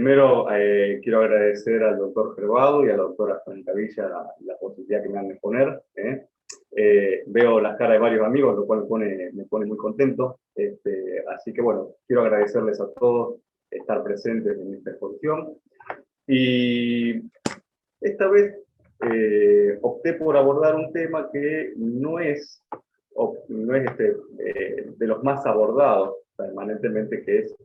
Primero, quiero agradecer al doctor Gervado y a la doctora Francavilla la posibilidad que me han de exponer. Veo las caras de varios amigos, lo cual me pone muy contento. Así que bueno, quiero agradecerles a todos estar presentes en esta exposición. Y esta vez opté por abordar un tema que no es de los más abordados permanentemente, que es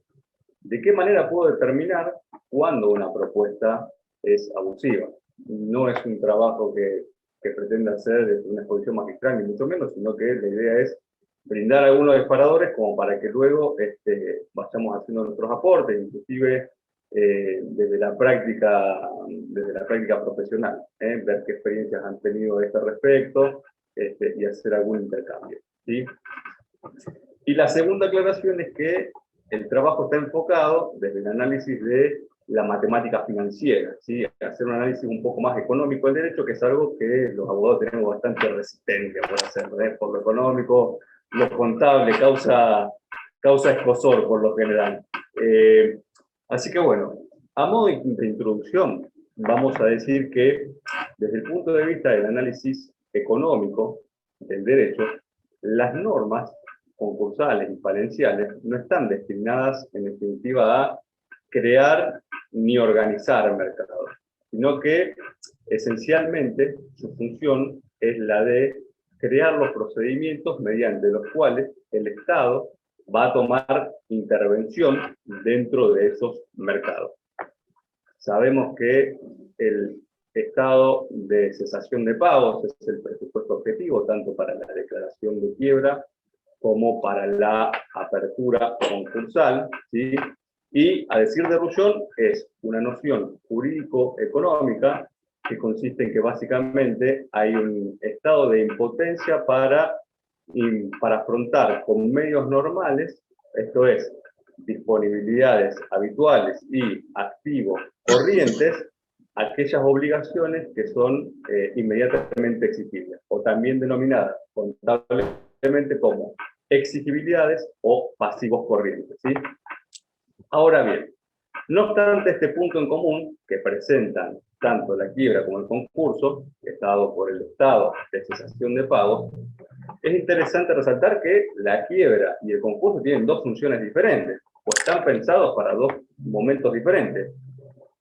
¿de qué manera puedo determinar cuándo una propuesta es abusiva? No es un trabajo que pretenda hacer desde una exposición magistral, ni mucho menos, sino que la idea es brindar algunos disparadores como para que luego vayamos haciendo nuestros aportes, inclusive desde la práctica profesional, ver qué experiencias han tenido a este respecto y hacer algún intercambio, ¿sí? Y la segunda aclaración es que el trabajo está enfocado desde el análisis de la matemática financiera, ¿sí? Hacer un análisis un poco más económico del derecho, que es algo que los abogados tenemos bastante resistencia por hacer, por lo económico, lo contable causa escozor por lo general. Así que bueno, a modo de introducción, vamos a decir que desde el punto de vista del análisis económico del derecho, las normas concursales y palenciales no están destinadas, en definitiva, a crear ni organizar mercados, sino que esencialmente su función es la de crear los procedimientos mediante los cuales el Estado va a tomar intervención dentro de esos mercados. Sabemos que el estado de cesación de pagos es el presupuesto objetivo, tanto para la declaración de quiebra como para la apertura concursal, ¿sí? Y, a decir de Rullón, es una noción jurídico-económica que consiste en que básicamente hay un estado de impotencia para afrontar con medios normales, esto es, disponibilidades habituales y activos corrientes, aquellas obligaciones que son inmediatamente exigibles, o también denominadas contablemente como exigibilidades o pasivos corrientes, ¿sí? Ahora bien, no obstante este punto en común que presentan tanto la quiebra como el concurso, dado por el estado de cesación de pagos, es interesante resaltar que la quiebra y el concurso tienen dos funciones diferentes, o están pensados para dos momentos diferentes.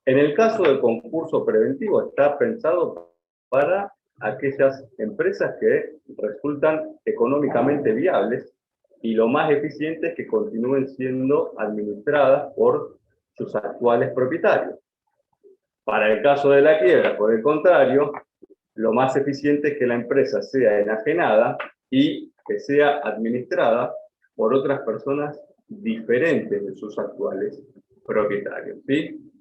En el caso del concurso preventivo está pensado para aquellas empresas que resultan económicamente viables y lo más eficiente es que continúen siendo administradas por sus actuales propietarios. Para el caso de la quiebra, por el contrario, lo más eficiente es que la empresa sea enajenada y que sea administrada por otras personas diferentes de sus actuales propietarios, ¿sí?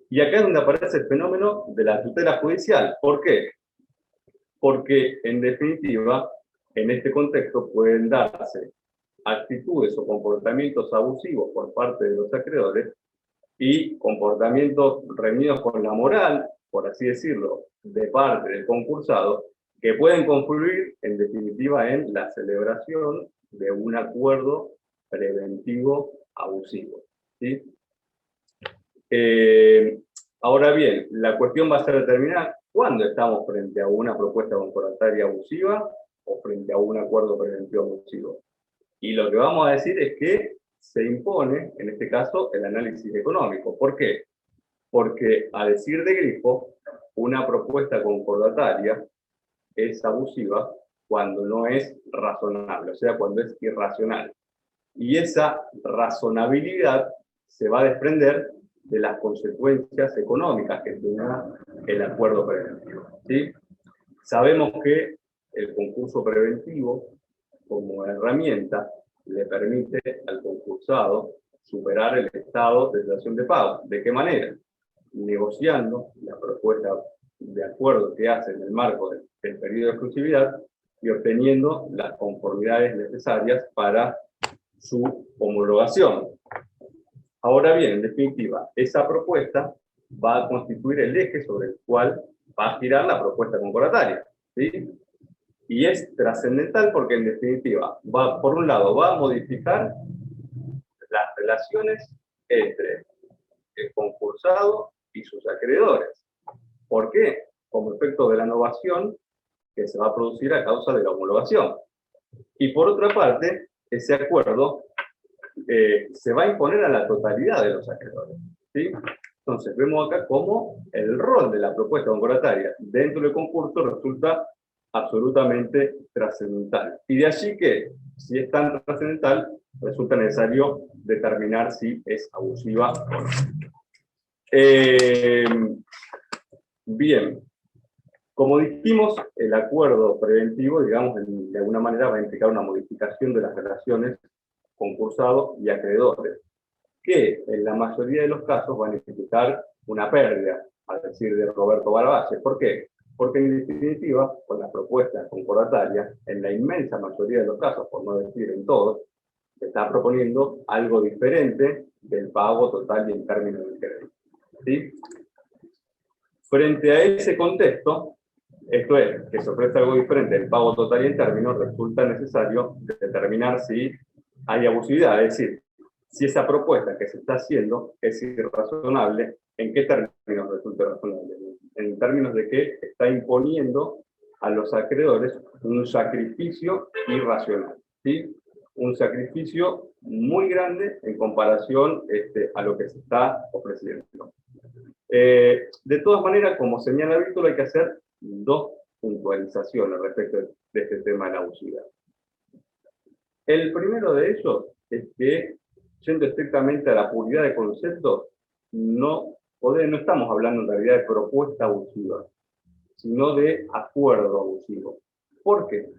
Y acá es donde aparece el fenómeno de la tutela judicial. ¿Por qué? Porque, en definitiva, en este contexto pueden darse actitudes o comportamientos abusivos por parte de los acreedores y comportamientos reñidos con la moral, por así decirlo, de parte del concursado, que pueden confluir, en definitiva, en la celebración de un acuerdo preventivo abusivo, ¿sí? Ahora bien, la cuestión va a ser determinar cuándo estamos frente a una propuesta concordataria abusiva o frente a un acuerdo preventivo abusivo. Y lo que vamos a decir es que se impone, en este caso, el análisis económico. ¿Por qué? Porque, a decir de Grifo, una propuesta concordataria es abusiva cuando no es razonable, o sea, cuando es irracional. Y esa razonabilidad se va a desprender de las consecuencias económicas que tenga el acuerdo preventivo, ¿sí? Sabemos que el concurso preventivo, como herramienta, le permite al concursado superar el estado de cesación de pago. ¿De qué manera? Negociando la propuesta de acuerdo que hace en el marco del periodo de exclusividad y obteniendo las conformidades necesarias para su homologación. Ahora bien, en definitiva, esa propuesta va a constituir el eje sobre el cual va a girar la propuesta concordataria, ¿sí? Y es trascendental porque, en definitiva, por un lado, va a modificar las relaciones entre el concursado y sus acreedores. ¿Por qué? Como efecto de la novación que se va a producir a causa de la homologación. Y por otra parte, ese acuerdo se va a imponer a la totalidad de los acreedores, ¿sí? Entonces, vemos acá cómo el rol de la propuesta concordataria dentro del concurso resulta absolutamente trascendental. Y de allí que, si es tan trascendental, resulta necesario determinar si es abusiva o no. Bien, como dijimos, el acuerdo preventivo, digamos, de alguna manera va a implicar una modificación de las relaciones concursado y acreedores, que en la mayoría de los casos van a implicar una pérdida, a decir de Roberto Barbache. ¿Por qué? Porque en definitiva, con la propuesta concordataria, en la inmensa mayoría de los casos, por no decir en todos, se está proponiendo algo diferente del pago total y en términos de crédito, ¿sí? Frente a ese contexto, esto es, que se ofrece algo diferente del pago total y en términos, resulta necesario determinar si hay abusividad, es decir, si esa propuesta que se está haciendo es irrazonable. ¿En qué términos resulta razonable? En términos de que está imponiendo a los acreedores un sacrificio irracional, ¿sí? Un sacrificio muy grande en comparación a lo que se está ofreciendo. De todas maneras, como señala Víctor, hay que hacer dos puntualizaciones respecto de este tema de la abusividad. El primero de ellos es que, yendo estrictamente a la puridad de conceptos, no estamos hablando en realidad de propuesta abusiva, sino de acuerdo abusivo. ¿Por qué?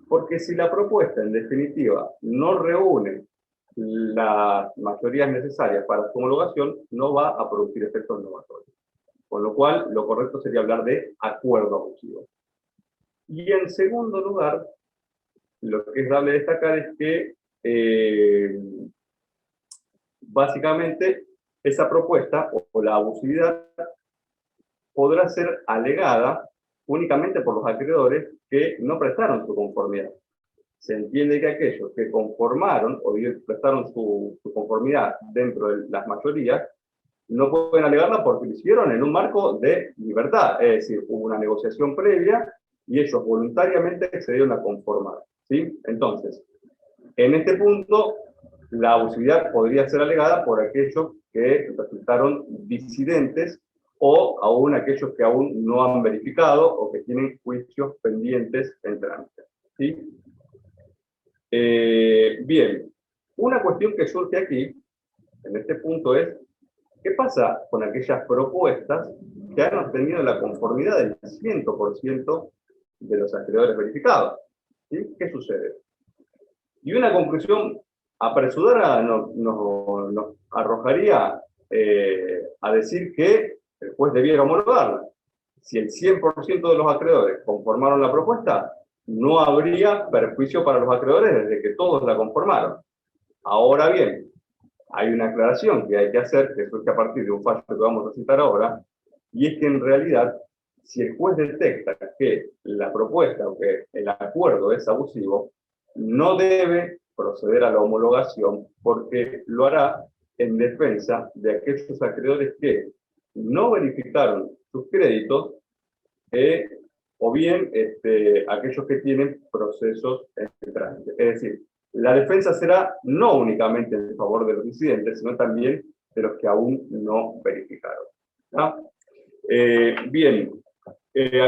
Porque si la propuesta, en definitiva, no reúne las mayorías necesarias para su homologación, no va a producir efectos novatorios. Con lo cual, lo correcto sería hablar de acuerdo abusivo. Y en segundo lugar, lo que es dable destacar es que básicamente esa propuesta o la abusividad podrá ser alegada únicamente por los acreedores que no prestaron su conformidad. Se entiende que aquellos que conformaron o prestaron su conformidad dentro de las mayorías no pueden alegarla porque lo hicieron en un marco de libertad, es decir, hubo una negociación previa y ellos voluntariamente accedieron a conformar, ¿sí? Entonces, en este punto, la abusividad podría ser alegada por aquellos que resultaron disidentes o aún aquellos que aún no han verificado o que tienen juicios pendientes en trámite, ¿sí? Bien, una cuestión que surge aquí, en este punto, es ¿qué pasa con aquellas propuestas que han obtenido la conformidad del 100% de los acreedores verificados? ¿Sí? ¿Qué sucede? Y una conclusión apresurada nos arrojaría a decir que el juez debiera homologarla. Si el 100% de los acreedores conformaron la propuesta, no habría perjuicio para los acreedores desde que todos la conformaron. Ahora bien, hay una aclaración que hay que hacer, que surge a partir de un fallo que vamos a citar ahora, y es que en realidad, si el juez detecta que la propuesta o que el acuerdo es abusivo, no debe proceder a la homologación porque lo hará en defensa de aquellos acreedores que no verificaron sus créditos o bien aquellos que tienen procesos en trámite. Es decir, la defensa será no únicamente en favor de los disidentes, sino también de los que aún no verificaron. ¿Ah? Bien,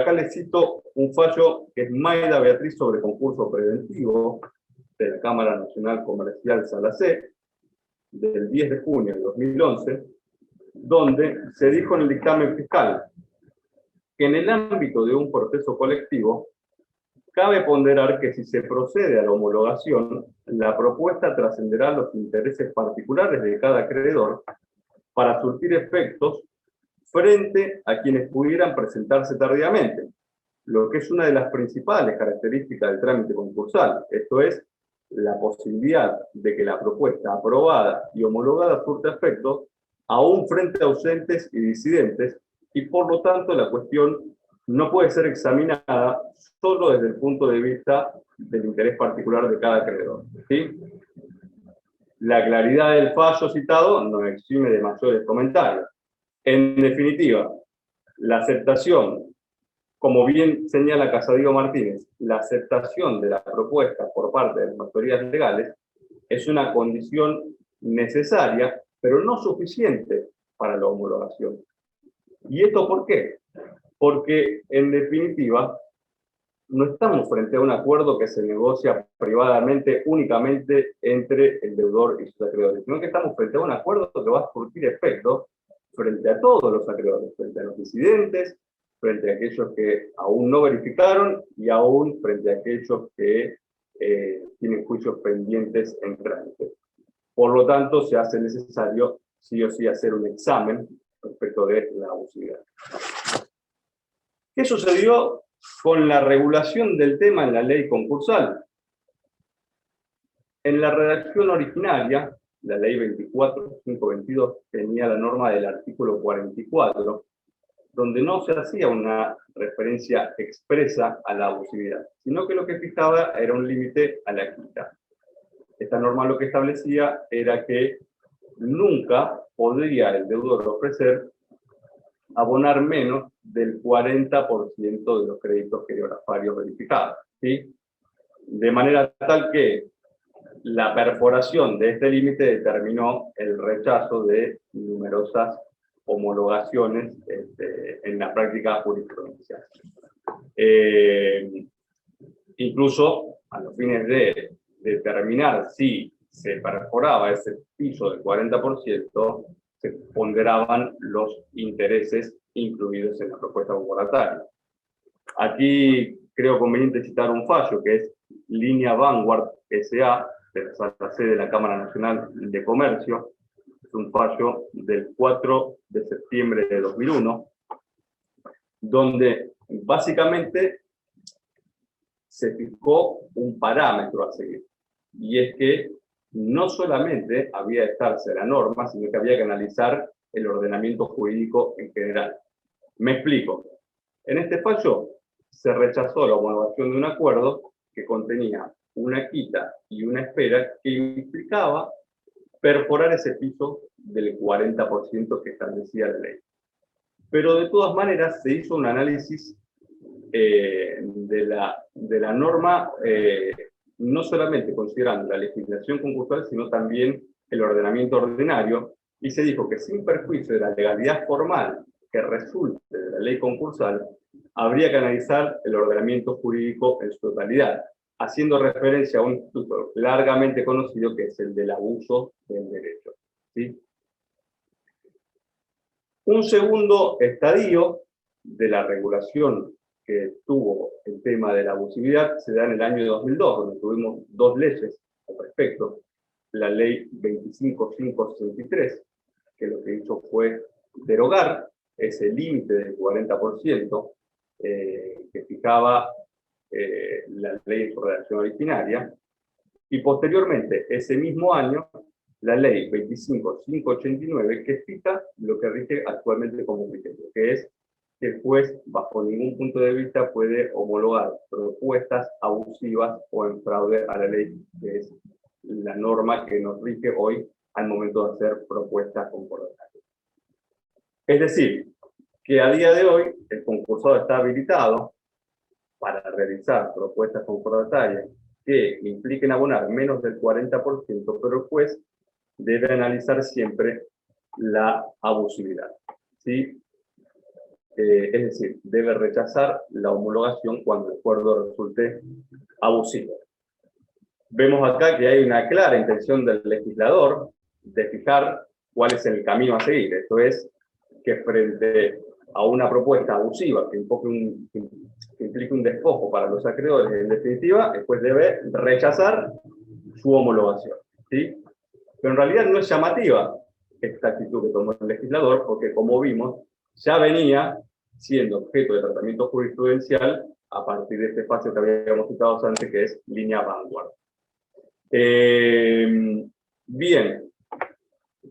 acá les cito un fallo que es Mayda Beatriz sobre concurso preventivo de la Cámara Nacional Comercial Sala C, del 10 de junio de 2011, donde se dijo en el dictamen fiscal que en el ámbito de un proceso colectivo cabe ponderar que si se procede a la homologación, la propuesta trascenderá los intereses particulares de cada acreedor para surtir efectos frente a quienes pudieran presentarse tardíamente, lo que es una de las principales características del trámite concursal, esto es, la posibilidad de que la propuesta aprobada y homologada surta efectos aún frente a ausentes y disidentes, y por lo tanto la cuestión no puede ser examinada solo desde el punto de vista del interés particular de cada acreedor, ¿sí? La claridad del fallo citado no exime de mayores comentarios. En definitiva, la aceptación, como bien señala Casadiego Martínez, la aceptación de la propuesta por parte de las autoridades legales es una condición necesaria, pero no suficiente para la homologación. ¿Y esto por qué? Porque, en definitiva, no estamos frente a un acuerdo que se negocia privadamente únicamente entre el deudor y sus acreedores, sino que estamos frente a un acuerdo que va a surtir efectos frente a todos los acreedores, frente a los disidentes, frente a aquellos que aún no verificaron y aún frente a aquellos que tienen juicios pendientes en trámite. Por lo tanto, se hace necesario sí o sí hacer un examen respecto de la abusividad. ¿Qué sucedió con la regulación del tema en la ley concursal? En la redacción originaria, la ley 24.522 tenía la norma del artículo 44, donde no se hacía una referencia expresa a la abusividad, sino que lo que fijaba era un límite a la quita. Esta norma lo que establecía era que nunca podría el deudor ofrecer abonar menos del 40% de los créditos geografarios verificados, ¿sí? De manera tal que la perforación de este límite determinó el rechazo de numerosas homologaciones en la práctica jurisprudencial. Incluso a los fines de determinar si se perforaba ese piso del 40%, se ponderaban los intereses incluidos en la propuesta concordataria. Aquí creo conveniente citar un fallo que es Línea Vanguard S.A. de la Santa Sede de la Cámara Nacional de Comercio. Es un fallo del 4 de septiembre de 2001, donde básicamente se fijó un parámetro a seguir, y es que no solamente había de estarse la norma, sino que había que analizar el ordenamiento jurídico en general. Me explico. En este fallo se rechazó la homologación de un acuerdo que contenía una quita y una espera que implicaba perforar ese piso del 40% que establecía la ley. Pero de todas maneras se hizo un análisis de la norma, no solamente considerando la legislación concursal, sino también el ordenamiento ordinario, y se dijo que sin perjuicio de la legalidad formal que resulte de la ley concursal, habría que analizar el ordenamiento jurídico en su totalidad, haciendo referencia a un instituto largamente conocido que es el del abuso del derecho, ¿sí? Un segundo estadio de la regulación que tuvo el tema de la abusividad se da en el año 2002, donde tuvimos dos leyes al respecto. La ley 25.563, que lo que hizo fue derogar ese límite del 40% que fijaba la ley en su redacción originaria, y posteriormente, ese mismo año, la ley 25.589, que fija lo que rige actualmente como criterio, que es que el juez, bajo ningún punto de vista, puede homologar propuestas abusivas o en fraude a la ley, que es la norma que nos rige hoy al momento de hacer propuestas concordatarias. Es decir, que a día de hoy el concursado está habilitado para realizar propuestas concordatarias que impliquen abonar menos del 40%, pero el juez debe analizar siempre la abusividad, ¿sí? Es decir, debe rechazar la homologación cuando el acuerdo resulte abusivo. Vemos acá que hay una clara intención del legislador de fijar cuál es el camino a seguir. Esto es, que frente a una propuesta abusiva que implique un despojo para los acreedores, en definitiva, el juez debe rechazar su homologación, ¿sí? Pero en realidad no es llamativa esta actitud que tomó el legislador, porque como vimos, ya venía siendo objeto de tratamiento jurisprudencial a partir de este espacio que habíamos citado antes, que es Línea Vanguard. Bien,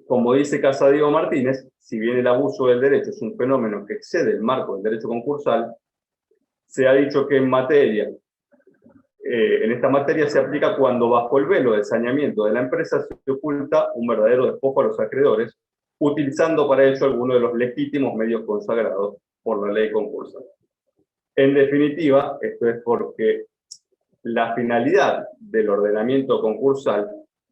como dice Casadiego Martínez, si bien el abuso del derecho es un fenómeno que excede el marco del derecho concursal, se ha dicho que en materia en esta materia se aplica cuando bajo el velo de saneamiento de la empresa se oculta un verdadero despojo a los acreedores, utilizando para ello alguno de los legítimos medios consagrados por la ley concursal. En definitiva, esto es porque la finalidad del ordenamiento concursal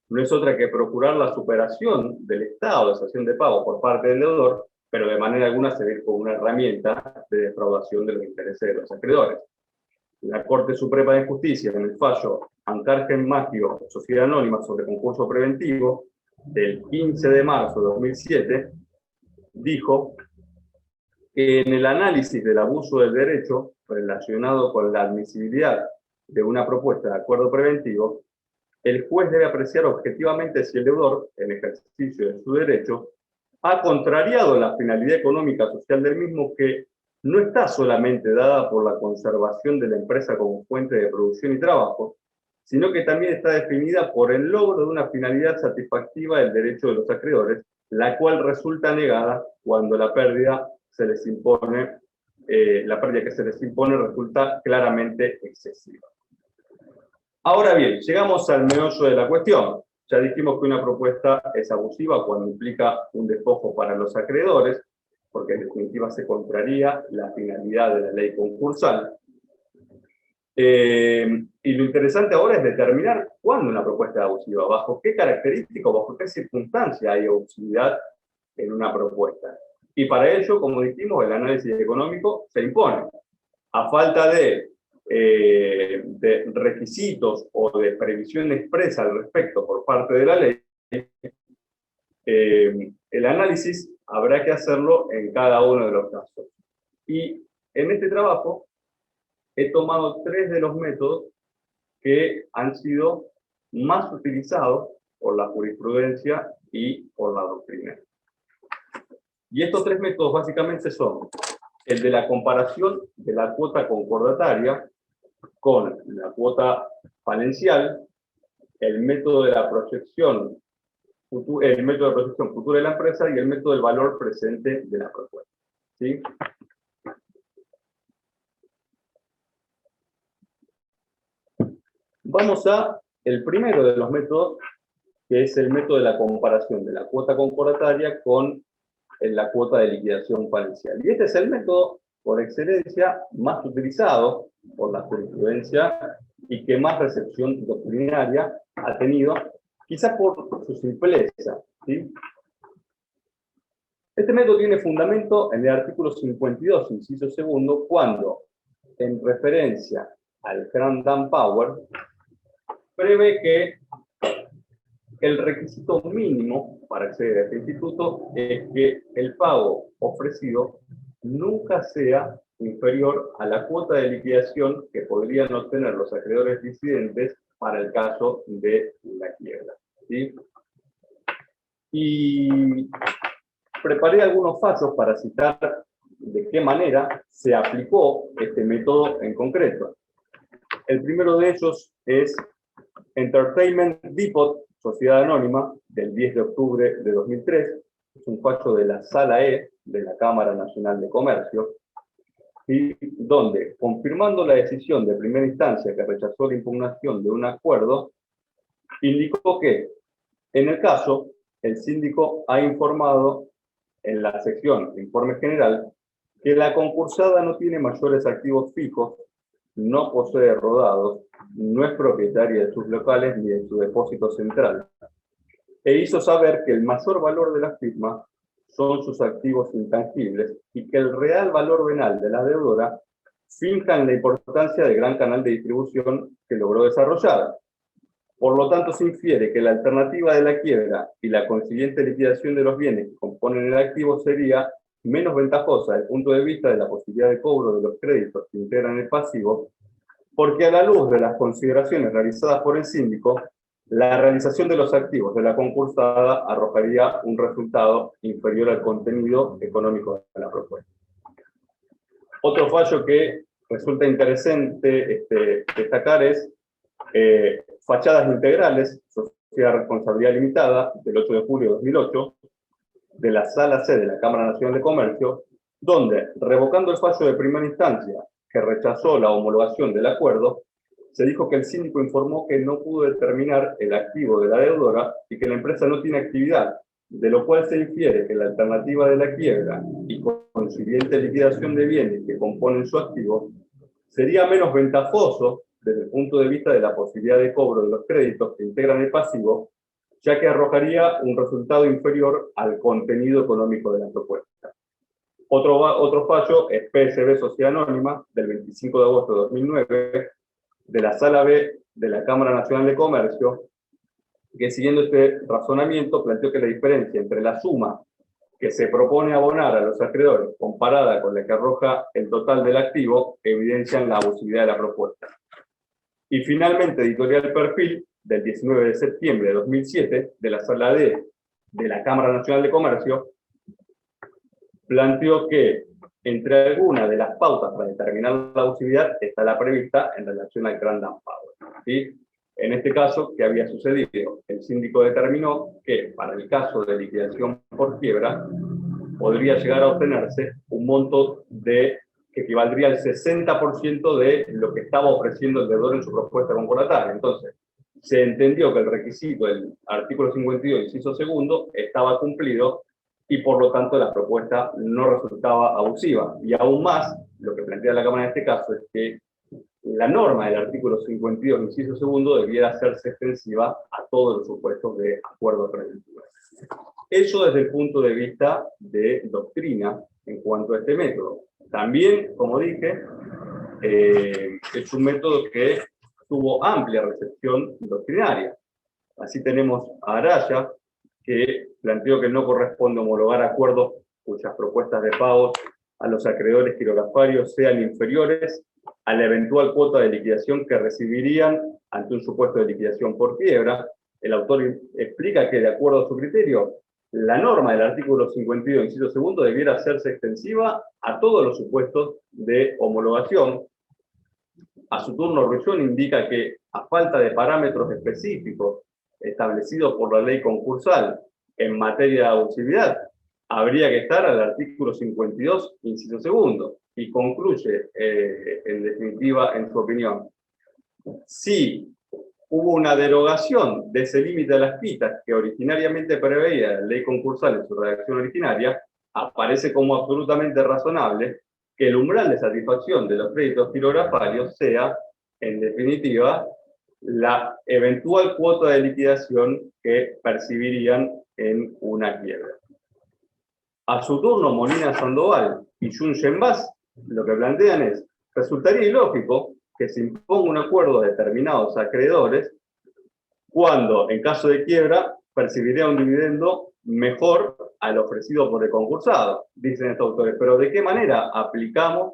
no es otra que procurar la superación del estado de cesión de pago por parte del deudor, pero de manera alguna servir como una herramienta de defraudación de los intereses de los acreedores. La Corte Suprema de Justicia, en el fallo Ancargen Maggio, Sociedad Anónima sobre concurso preventivo, del 15 de marzo de 2007, dijo que en el análisis del abuso del derecho relacionado con la admisibilidad de una propuesta de acuerdo preventivo, el juez debe apreciar objetivamente si el deudor, en ejercicio de su derecho, ha contrariado la finalidad económica social del mismo, que no está solamente dada por la conservación de la empresa como fuente de producción y trabajo, sino que también está definida por el logro de una finalidad satisfactiva del derecho de los acreedores, la cual resulta negada cuando la pérdida se les impone, la pérdida que se les impone resulta claramente excesiva. Ahora bien, llegamos al meollo de la cuestión. Ya dijimos que una propuesta es abusiva cuando implica un despojo para los acreedores, porque en definitiva se contraría la finalidad de la ley concursal. Y lo interesante ahora es determinar cuándo una propuesta es abusiva, bajo qué características, bajo qué circunstancia hay abusividad en una propuesta. Y para ello, como dijimos, el análisis económico se impone. A falta de requisitos o de previsión expresa al respecto por parte de la ley, el análisis habrá que hacerlo en cada uno de los casos. Y en este trabajo he tomado 3 de los métodos que han sido más utilizados por la jurisprudencia y por la doctrina. Y estos 3 métodos básicamente son el de la comparación de la cuota concordataria con la cuota falencial, el método de la proyección futura de la empresa y el método del valor presente de la propuesta. ¿Sí? Vamos a el primero de los métodos, que es el método de la comparación de la cuota concordataria con la cuota de liquidación falencial. Y este es el método, por excelencia, más utilizado por la jurisprudencia y que más recepción doctrinaria ha tenido, quizás por su simpleza. ¿Sí? Este método tiene fundamento en el artículo 52, inciso segundo, cuando, en referencia al Grand Dam Power, prevé que el requisito mínimo para acceder a este instituto es que el pago ofrecido nunca sea inferior a la cuota de liquidación que podrían obtener los acreedores disidentes para el caso de la quiebra. ¿Sí? Y preparé algunos fallos para citar de qué manera se aplicó este método en concreto. El primero de ellos es Entertainment Depot, Sociedad Anónima, del 10 de octubre de 2003, es un fallo de la Sala E de la Cámara Nacional de Comercio, y donde, confirmando la decisión de primera instancia que rechazó la impugnación de un acuerdo, indicó que, en el caso, el síndico ha informado en la sección de informe general que la concursada no tiene mayores activos fijos, no posee rodados, no es propietaria de sus locales ni de su depósito central, e hizo saber que el mayor valor de la firma son sus activos intangibles y que el real valor venal de la deudora finca en la importancia del gran canal de distribución que logró desarrollar. Por lo tanto, se infiere que la alternativa de la quiebra y la consiguiente liquidación de los bienes que componen el activo sería menos ventajosa desde el punto de vista de la posibilidad de cobro de los créditos que integran el pasivo, porque a la luz de las consideraciones realizadas por el síndico, la realización de los activos de la concursada arrojaría un resultado inferior al contenido económico de la propuesta. Otro fallo que resulta interesante destacar es Fachadas Integrales, Sociedad de Responsabilidad Limitada, del 8 de julio de 2008, de la Sala C de la Cámara Nacional de Comercio, donde, revocando el fallo de primera instancia que rechazó la homologación del acuerdo, se dijo que el síndico informó que no pudo determinar el activo de la deudora y que la empresa no tiene actividad, de lo cual se infiere que la alternativa de la quiebra y consiguiente liquidación de bienes que componen su activo sería menos ventajoso desde el punto de vista de la posibilidad de cobro de los créditos que integran el pasivo, ya que arrojaría un resultado inferior al contenido económico de la propuesta. Otro fallo es PSB Sociedad Anónima, del 25 de agosto de 2009, de la Sala B de la Cámara Nacional de Comercio, que siguiendo este razonamiento planteó que la diferencia entre la suma que se propone abonar a los acreedores comparada con la que arroja el total del activo evidencian la abusividad de la propuesta. Y finalmente, Editorial Perfil, del 19 de septiembre de 2007, de la Sala D de la Cámara Nacional de Comercio, planteó que entre algunas de las pautas para determinar la abusividad está la prevista en relación al Grand Power. ¿Sí? En este caso, ¿qué había sucedido? El síndico determinó que para el caso de liquidación por quiebra podría llegar a obtenerse un monto que equivaldría al 60% de lo que estaba ofreciendo el deudor en su propuesta concordataria. Entonces, se entendió que el requisito del artículo 52, inciso segundo, estaba cumplido y por lo tanto la propuesta no resultaba abusiva. Y aún más, lo que plantea la Cámara en este caso es que la norma del artículo 52, inciso segundo, debiera hacerse extensiva a todos los supuestos de acuerdo preventivo. Eso desde el punto de vista de doctrina en cuanto a este método. También, como dije, es un método que tuvo amplia recepción doctrinaria. Así tenemos a Araya, que planteó que no corresponde homologar acuerdos cuyas propuestas de pagos a los acreedores quirografarios sean inferiores a la eventual cuota de liquidación que recibirían ante un supuesto de liquidación por quiebra. El autor explica que, de acuerdo a su criterio, la norma del artículo 52, inciso segundo, debiera hacerse extensiva a todos los supuestos de homologación. A su turno, Rullón indica que, a falta de parámetros específicos establecidos por la ley concursal en materia de abusividad, habría que estar al artículo 52, inciso segundo, y concluye, en definitiva, en su opinión, si hubo una derogación de ese límite de las quitas que originariamente preveía la ley concursal en su redacción originaria, aparece como absolutamente razonable que el umbral de satisfacción de los créditos quirografarios sea, en definitiva, la eventual cuota de liquidación que percibirían en una quiebra. A su turno, Molina Sandoval y Jun Shenbas lo que plantean es: resultaría ilógico que se imponga un acuerdo a determinados acreedores cuando, en caso de quiebra, percibiría un dividendo mejor al ofrecido por el concursado, dicen estos autores. Pero ¿de qué manera aplicamos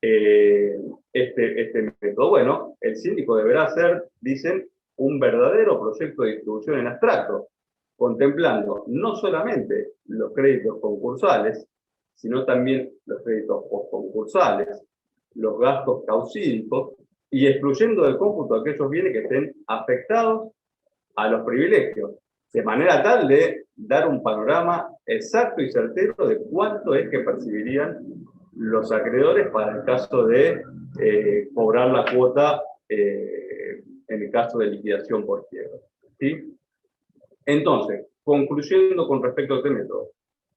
este método? Bueno, el síndico deberá hacer, dicen, un verdadero proyecto de distribución en abstracto, contemplando no solamente los créditos concursales, sino también los créditos postconcursales, los gastos causídicos, y excluyendo del cómputo aquellos bienes que estén afectados a los privilegios, de manera tal de dar un panorama exacto y certero de cuánto es que percibirían los acreedores para el caso de cobrar la cuota en el caso de liquidación por quiebra. ¿Sí? Entonces, concluyendo con respecto a este método,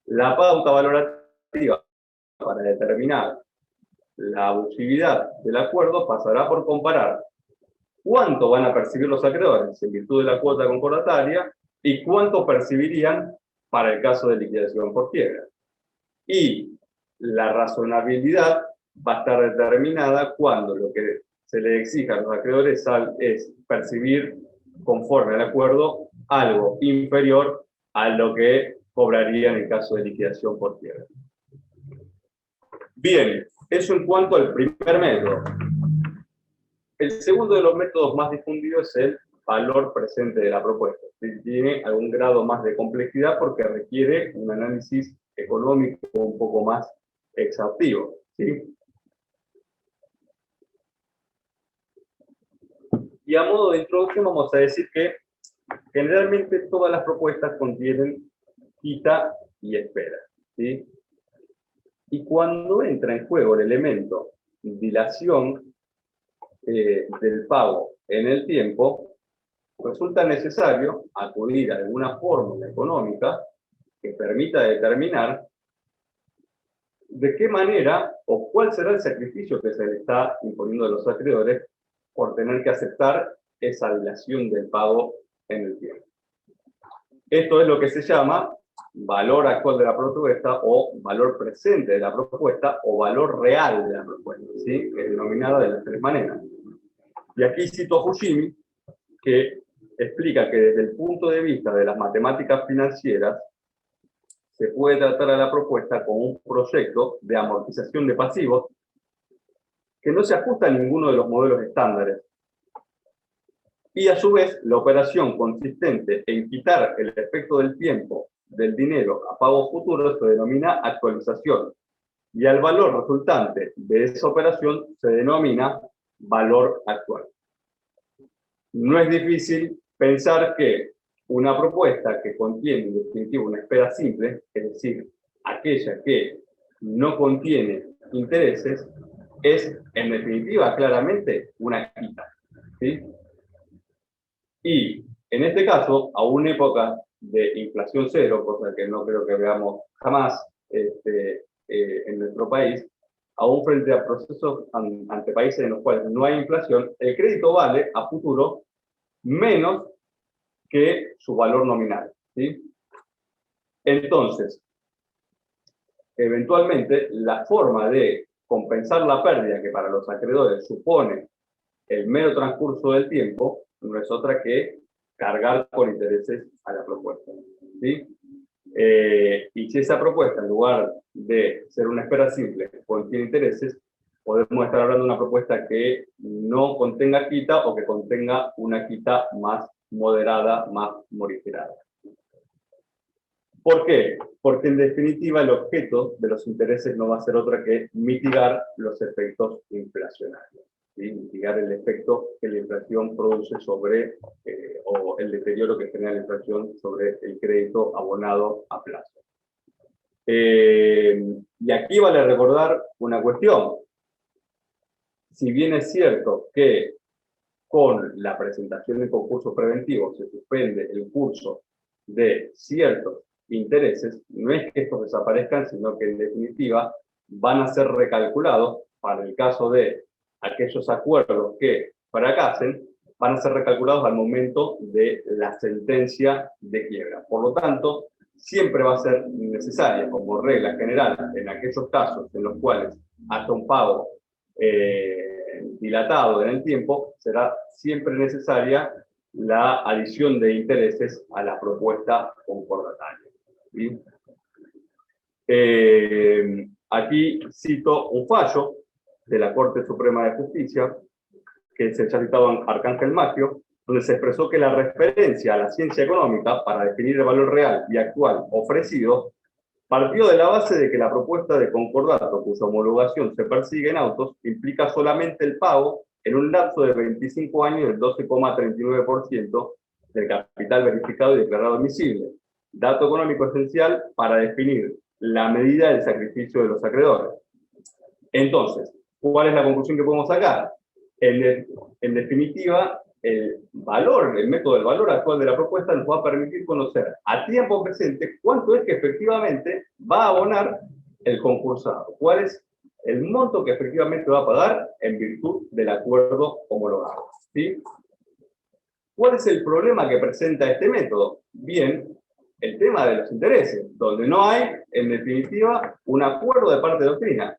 la pauta valorativa para determinar la abusividad del acuerdo pasará por comparar cuánto van a percibir los acreedores en virtud de la cuota concordataria y cuánto percibirían para el caso de liquidación por quiebra. Y la razonabilidad va a estar determinada cuando lo que se le exija a los acreedores es percibir, conforme al acuerdo, algo inferior a lo que cobraría en el caso de liquidación por quiebra. Bien, eso en cuanto al primer método. El segundo de los métodos más difundidos es el valor presente de la propuesta. Tiene algún grado más de complejidad porque requiere un análisis económico un poco más exhaustivo. ¿Sí? Y a modo de introducción vamos a decir que generalmente todas las propuestas contienen quita y espera. ¿Sí? Y cuando entra en juego el elemento dilación, del pago en el tiempo, resulta necesario acudir a alguna fórmula económica que permita determinar de qué manera o cuál será el sacrificio que se le está imponiendo a los acreedores por tener que aceptar esa dilación del pago en el tiempo. Esto es lo que se llama valor actual de la propuesta o valor presente de la propuesta o valor real de la propuesta, ¿sí? Que es denominada de las tres maneras. Y aquí cito a Fushimi, que explica que desde el punto de vista de las matemáticas financieras se puede tratar a la propuesta como un proyecto de amortización de pasivos que no se ajusta a ninguno de los modelos estándares. Y a su vez, la operación consistente en quitar el efecto del tiempo del dinero a pagos futuros se denomina actualización. Y al valor resultante de esa operación se denomina valor actual. No es difícil pensar que una propuesta que contiene en definitiva una espera simple, es decir, aquella que no contiene intereses, es en definitiva claramente una quita, ¿sí? Y en este caso, a una época de inflación cero, cosa que no creo que veamos jamás en nuestro país, aún frente a procesos ante países en los cuales no hay inflación, el crédito vale a futuro menos que su valor nominal, ¿sí? Entonces, eventualmente, la forma de compensar la pérdida que para los acreedores supone el mero transcurso del tiempo no es otra que cargar con intereses a la propuesta, ¿sí? Y si esa propuesta, en lugar de ser una espera simple, contiene intereses, podemos estar hablando de una propuesta que no contenga quita o que contenga una quita más moderada, más morigerada. ¿Por qué? Porque en definitiva el objeto de los intereses no va a ser otra que mitigar los efectos inflacionarios, ¿sí? Mitigar el efecto que la inflación produce sobre, o el deterioro que genera la inflación sobre el crédito abonado a plazo. Y aquí vale recordar una cuestión. Si bien es cierto que con la presentación del concurso preventivo se suspende el curso de ciertos intereses, no es que estos desaparezcan, sino que en definitiva van a ser recalculados para el caso de aquellos acuerdos que fracasen, van a ser recalculados al momento de la sentencia de quiebra. Por lo tanto, siempre va a ser necesaria, como regla general, en aquellos casos en los cuales hasta un pago dilatado en el tiempo, será siempre necesaria la adición de intereses a la propuesta concordataria, ¿sí? Aquí cito un fallo de la Corte Suprema de Justicia, que se ha citado en Arcángel Maggio, donde se expresó que la referencia a la ciencia económica para definir el valor real y actual ofrecido partió de la base de que la propuesta de concordato, cuya homologación se persigue en autos, implica solamente el pago en un lapso de 25 años del 12,39% del capital verificado y declarado admisible, dato económico esencial para definir la medida del sacrificio de los acreedores. Entonces, ¿cuál es la conclusión que podemos sacar? En definitiva, el método del valor actual de la propuesta nos va a permitir conocer a tiempo presente cuánto es que efectivamente va a abonar el concursado, cuál es el monto que efectivamente va a pagar en virtud del acuerdo homologado, ¿sí? ¿Cuál es el problema que presenta este método? Bien, el tema de los intereses, donde no hay, en definitiva, un acuerdo de parte de doctrina.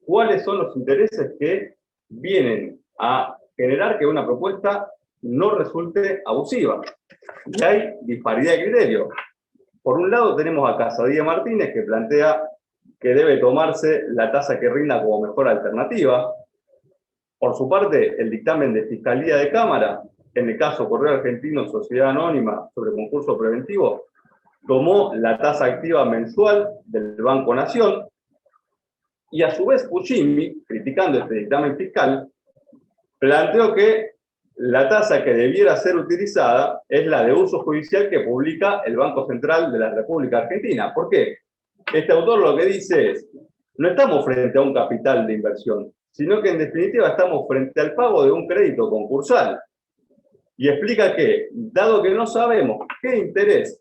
¿Cuáles son los intereses que vienen a generar que una propuesta no resulte abusiva? Y hay disparidad de criterio. Por un lado tenemos a Casadía Martínez, que plantea que debe tomarse la tasa que rinda como mejor alternativa. Por su parte, el dictamen de Fiscalía de Cámara, en el caso Correo Argentino Sociedad Anónima sobre concurso preventivo, tomó la tasa activa mensual del Banco Nación, y a su vez Fushimi, criticando este dictamen fiscal, planteó que la tasa que debiera ser utilizada es la de uso judicial que publica el Banco Central de la República Argentina. ¿Por qué? Este autor lo que dice es, no estamos frente a un capital de inversión, sino que en definitiva estamos frente al pago de un crédito concursal. Y explica que, dado que no sabemos qué interés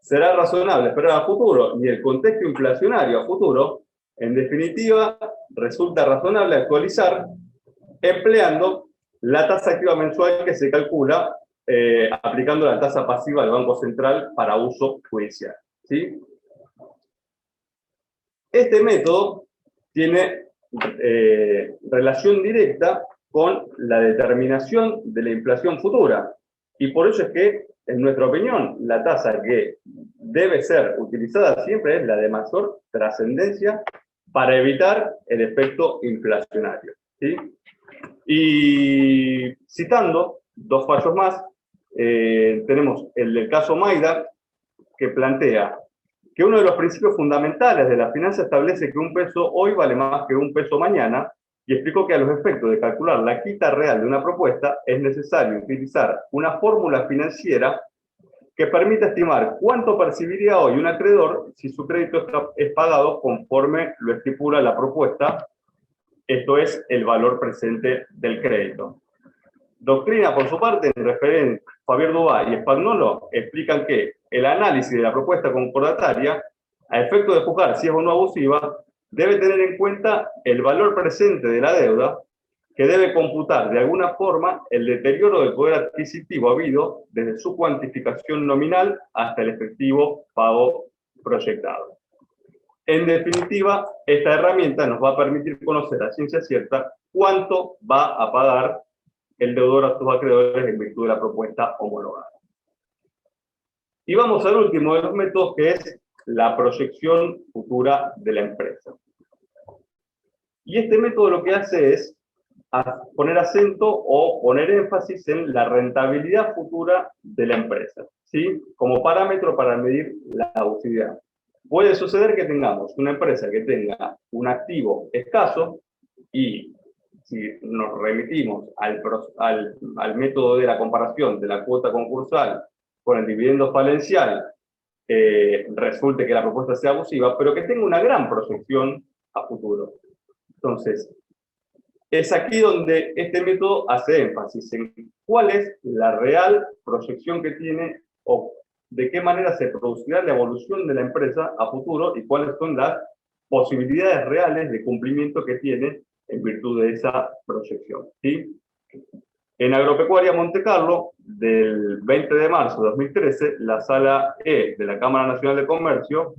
será razonable esperar a futuro ni el contexto inflacionario a futuro, en definitiva resulta razonable actualizar empleando la tasa activa mensual que se calcula aplicando la tasa pasiva del Banco Central para uso judicial, ¿sí? Este método tiene relación directa con la determinación de la inflación futura, y por eso es que, en nuestra opinión, la tasa que debe ser utilizada siempre es la de mayor trascendencia para evitar el efecto inflacionario, ¿sí? Y citando dos fallos más, tenemos el del caso Maida, que plantea que uno de los principios fundamentales de la finanza establece que un peso hoy vale más que un peso mañana, y explicó que a los efectos de calcular la quita real de una propuesta es necesario utilizar una fórmula financiera que permita estimar cuánto percibiría hoy un acreedor si su crédito es pagado conforme lo estipula la propuesta, esto es, el valor presente del crédito. Doctrina, por su parte, en referente Javier Dubá y Spagnolo, explican que el análisis de la propuesta concordataria, a efecto de juzgar si es o no abusiva, debe tener en cuenta el valor presente de la deuda, que debe computar de alguna forma el deterioro del poder adquisitivo habido desde su cuantificación nominal hasta el efectivo pago proyectado. En definitiva, esta herramienta nos va a permitir conocer a ciencia cierta cuánto va a pagar el deudor a sus acreedores en virtud de la propuesta homologada. Y vamos al último de los métodos, que es la proyección futura de la empresa. Y este método lo que hace es poner acento o poner énfasis en la rentabilidad futura de la empresa, ¿sí? Como parámetro para medir la abusividad. Puede suceder que tengamos una empresa que tenga un activo escaso y, si nos remitimos al método de la comparación de la cuota concursal con el dividendo falencial, resulte que la propuesta sea abusiva, pero que tenga una gran proyección a futuro. Entonces, es aquí donde este método hace énfasis en cuál es la real proyección que tiene o de qué manera se producirá la evolución de la empresa a futuro y cuáles son las posibilidades reales de cumplimiento que tiene en virtud de esa proyección, ¿sí? En Agropecuaria Monte Carlo, del 20 de marzo de 2013, la Sala E de la Cámara Nacional de Comercio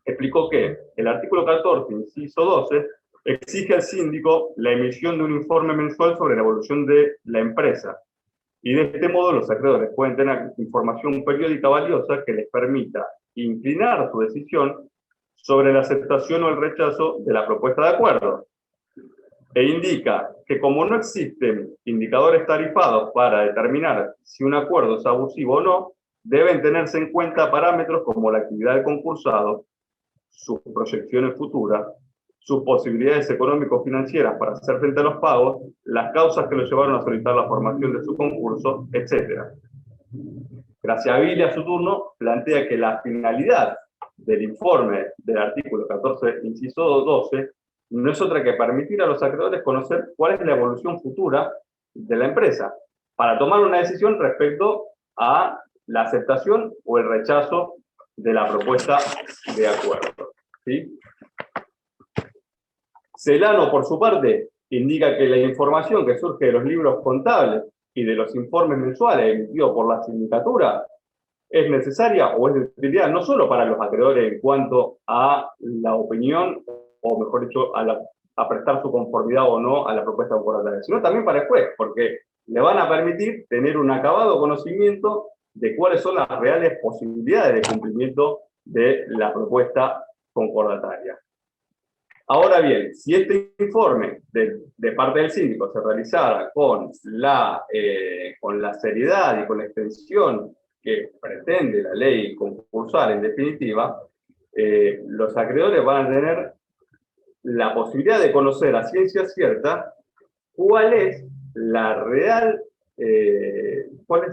explicó que el artículo 14, inciso 12, exige al síndico la emisión de un informe mensual sobre la evolución de la empresa. Y de este modo los acreedores pueden tener información periódica valiosa que les permita inclinar su decisión sobre la aceptación o el rechazo de la propuesta de acuerdo. E indica que como no existen indicadores tarifados para determinar si un acuerdo es abusivo o no, deben tenerse en cuenta parámetros como la actividad del concursado, sus proyecciones futuras, sus posibilidades económico-financieras para hacer frente a los pagos, las causas que lo llevaron a solicitar la formación de su concurso, etc. Graciaville, a su turno, plantea que la finalidad del informe del artículo 14, inciso 12, no es otra que permitir a los acreedores conocer cuál es la evolución futura de la empresa, para tomar una decisión respecto a la aceptación o el rechazo de la propuesta de acuerdo, ¿sí? Celano, por su parte, indica que la información que surge de los libros contables y de los informes mensuales emitidos por la sindicatura es necesaria o es de utilidad no solo para los acreedores en cuanto a la opinión, o mejor dicho, a prestar su conformidad o no a la propuesta concordataria, sino también para el juez, porque le van a permitir tener un acabado conocimiento de cuáles son las reales posibilidades de cumplimiento de la propuesta concordataria. Ahora bien, si este informe de parte del síndico se realizara con la seriedad y con la extensión que pretende la ley concursal en definitiva, los acreedores van a tener la posibilidad de conocer a ciencia cierta cuáles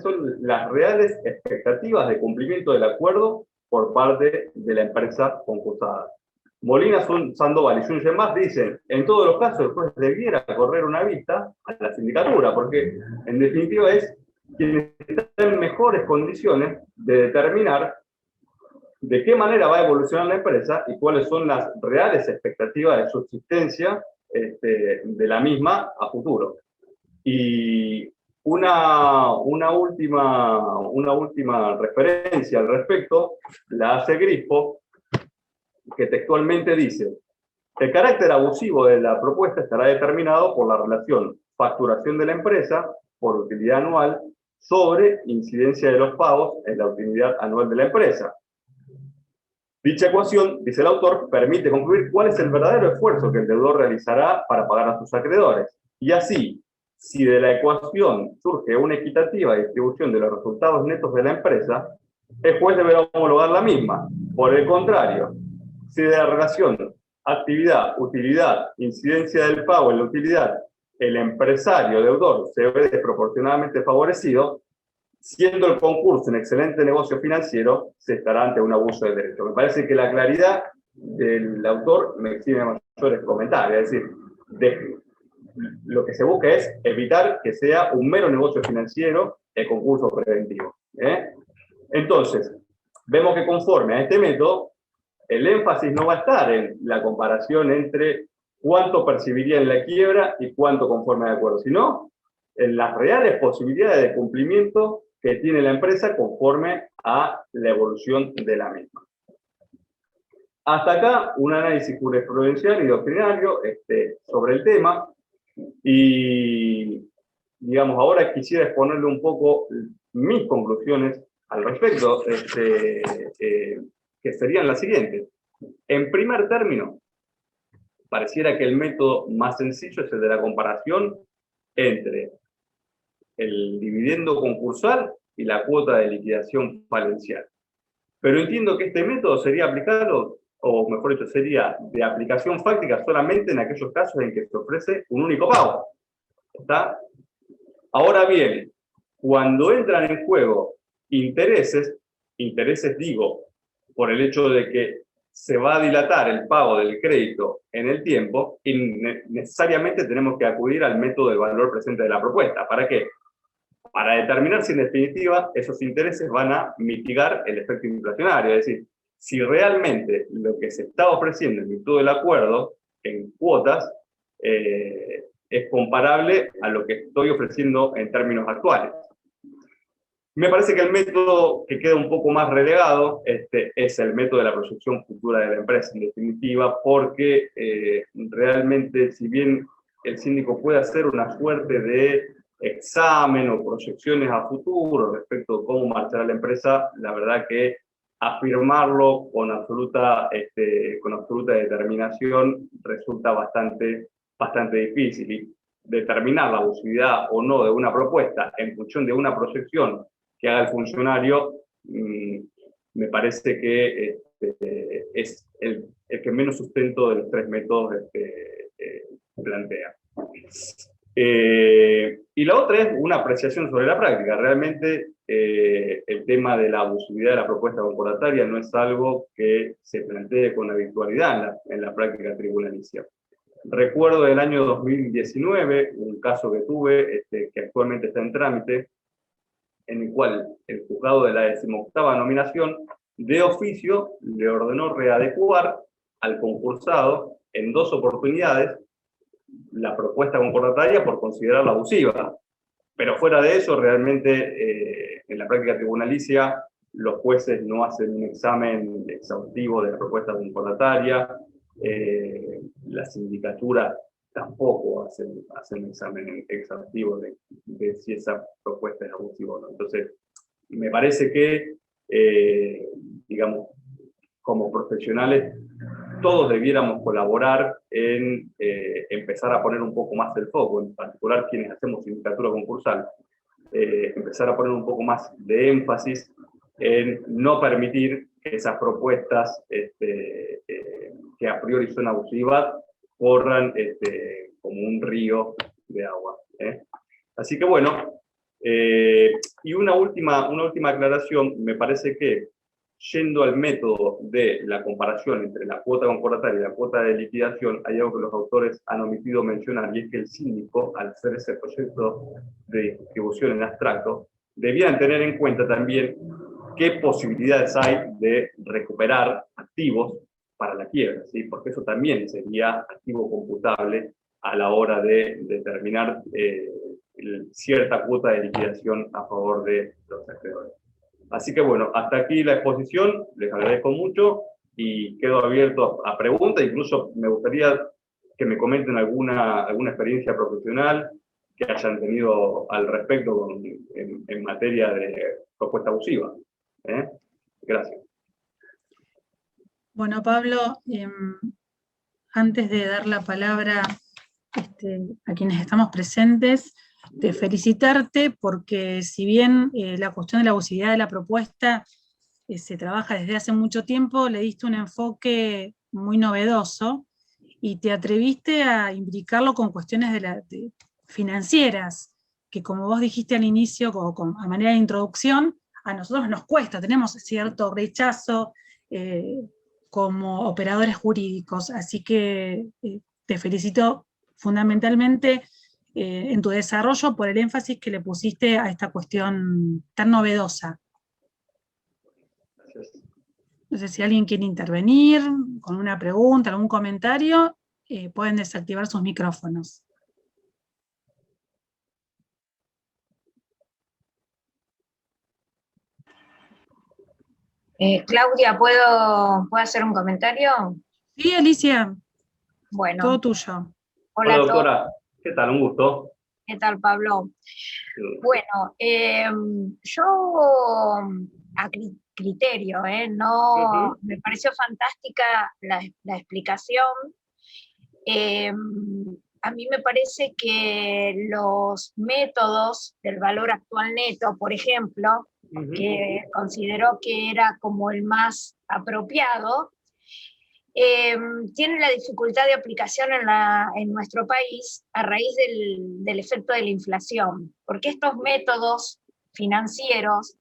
son las reales expectativas de cumplimiento del acuerdo por parte de la empresa concursada. Molina, Sandoval y Junge dicen, en todos los casos el juez debiera correr una vista a la sindicatura, porque en definitiva es quien está en mejores condiciones de determinar de qué manera va a evolucionar la empresa y cuáles son las reales expectativas de subsistencia de la misma a futuro. Y una última referencia al respecto la hace Grispo, que textualmente dice: el carácter abusivo de la propuesta estará determinado por la relación facturación de la empresa por utilidad anual sobre incidencia de los pagos en la utilidad anual de la empresa. Dicha ecuación, dice el autor, permite concluir cuál es el verdadero esfuerzo que el deudor realizará para pagar a sus acreedores. Y así, si de la ecuación surge una equitativa distribución de los resultados netos de la empresa, el juez deberá homologar la misma. Por el contrario, si de la relación actividad, utilidad, incidencia del pago en la utilidad, el empresario deudor se ve desproporcionadamente favorecido, siendo el concurso un excelente negocio financiero, se estará ante un abuso de derecho. Me parece que la claridad del autor me exime mayores comentarios, es decir, lo que se busca es evitar que sea un mero negocio financiero el concurso preventivo. Entonces, vemos que conforme a este método, el énfasis no va a estar en la comparación entre cuánto percibiría en la quiebra y cuánto conforme al acuerdo, sino en las reales posibilidades de cumplimiento que tiene la empresa conforme a la evolución de la misma. Hasta acá un análisis jurisprudencial y doctrinario sobre el tema, y digamos, ahora quisiera exponerle un poco mis conclusiones al respecto, que serían las siguientes. En primer término, pareciera que el método más sencillo es el de la comparación entre el dividendo concursal y la cuota de liquidación falencial. Pero entiendo que este método sería aplicado, o mejor dicho, sería de aplicación fáctica solamente en aquellos casos en que se ofrece un único pago. ¿Está? Ahora bien, cuando entran en juego intereses digo, por el hecho de que se va a dilatar el pago del crédito en el tiempo, y necesariamente tenemos que acudir al método del valor presente de la propuesta. ¿Para qué? Para determinar si en definitiva esos intereses van a mitigar el efecto inflacionario, es decir, si realmente lo que se está ofreciendo en virtud del acuerdo en cuotas es comparable a lo que estoy ofreciendo en términos actuales. Me parece que el método que queda un poco más relegado es el método de la proyección futura de la empresa, en definitiva, porque realmente, si bien el síndico puede hacer una suerte de examen o proyecciones a futuro respecto de cómo marchará la empresa, la verdad que afirmarlo con absoluta determinación resulta bastante difícil. Y determinar la abusividad o no de una propuesta en función de una proyección que haga el funcionario, me parece que es el que menos sustento de los tres métodos plantea. Y la otra es una apreciación sobre la práctica. Realmente el tema de la abusividad de la propuesta concordataria no es algo que se plantee con habitualidad en la práctica tribunalicia. Recuerdo del año 2019 un caso que tuve, que actualmente está en trámite, en el cual el juzgado de la 18ª nominación de oficio le ordenó readecuar al concursado en 2 oportunidades la propuesta concordataria por considerarla abusiva. Pero fuera de eso, realmente en la práctica tribunalicia los jueces no hacen un examen exhaustivo de la propuesta concordataria, la sindicatura tampoco hace un examen exhaustivo de si esa propuesta es abusiva o no. Entonces, me parece que, digamos, como profesionales, todos debiéramos colaborar en empezar a poner un poco más el foco, en particular quienes hacemos sindicatura concursal, empezar a poner un poco más de énfasis en no permitir que esas propuestas que a priori son abusivas corran como un río de agua. Así que bueno, y una última aclaración, me parece que yendo al método de la comparación entre la cuota concordataria y la cuota de liquidación, hay algo que los autores han omitido mencionar, y es que el síndico, al hacer ese proyecto de distribución en abstracto, debían tener en cuenta también qué posibilidades hay de recuperar activos para la quiebra, ¿sí? Porque eso también sería activo computable a la hora de determinar cierta cuota de liquidación a favor de los acreedores. Así que bueno, hasta aquí la exposición, les agradezco mucho y quedo abierto a preguntas, incluso me gustaría que me comenten alguna experiencia profesional que hayan tenido al respecto en materia de propuesta abusiva. Gracias. Bueno, Pablo, antes de dar la palabra a quienes estamos presentes, de felicitarte porque si bien la cuestión de la abusividad de la propuesta se trabaja desde hace mucho tiempo, le diste un enfoque muy novedoso y te atreviste a imbricarlo con cuestiones financieras, que como vos dijiste al inicio, a manera de introducción, a nosotros nos cuesta, tenemos cierto rechazo como operadores jurídicos, así que te felicito fundamentalmente en tu desarrollo por el énfasis que le pusiste a esta cuestión tan novedosa. Gracias. No sé si alguien quiere intervenir con una pregunta, algún comentario, pueden desactivar sus micrófonos. Claudia, ¿puedo hacer un comentario? Sí, Alicia, Bueno, todo tuyo. hola a todos. Doctora, ¿qué tal? Un gusto. ¿Qué tal, Pablo? Bueno, yo a criterio, no, me pareció fantástica la explicación. A mí me parece que los métodos del valor actual neto, por ejemplo, que consideró que era como el más apropiado, tiene la dificultad de aplicación en nuestro país a raíz del efecto de la inflación, porque estos métodos financieros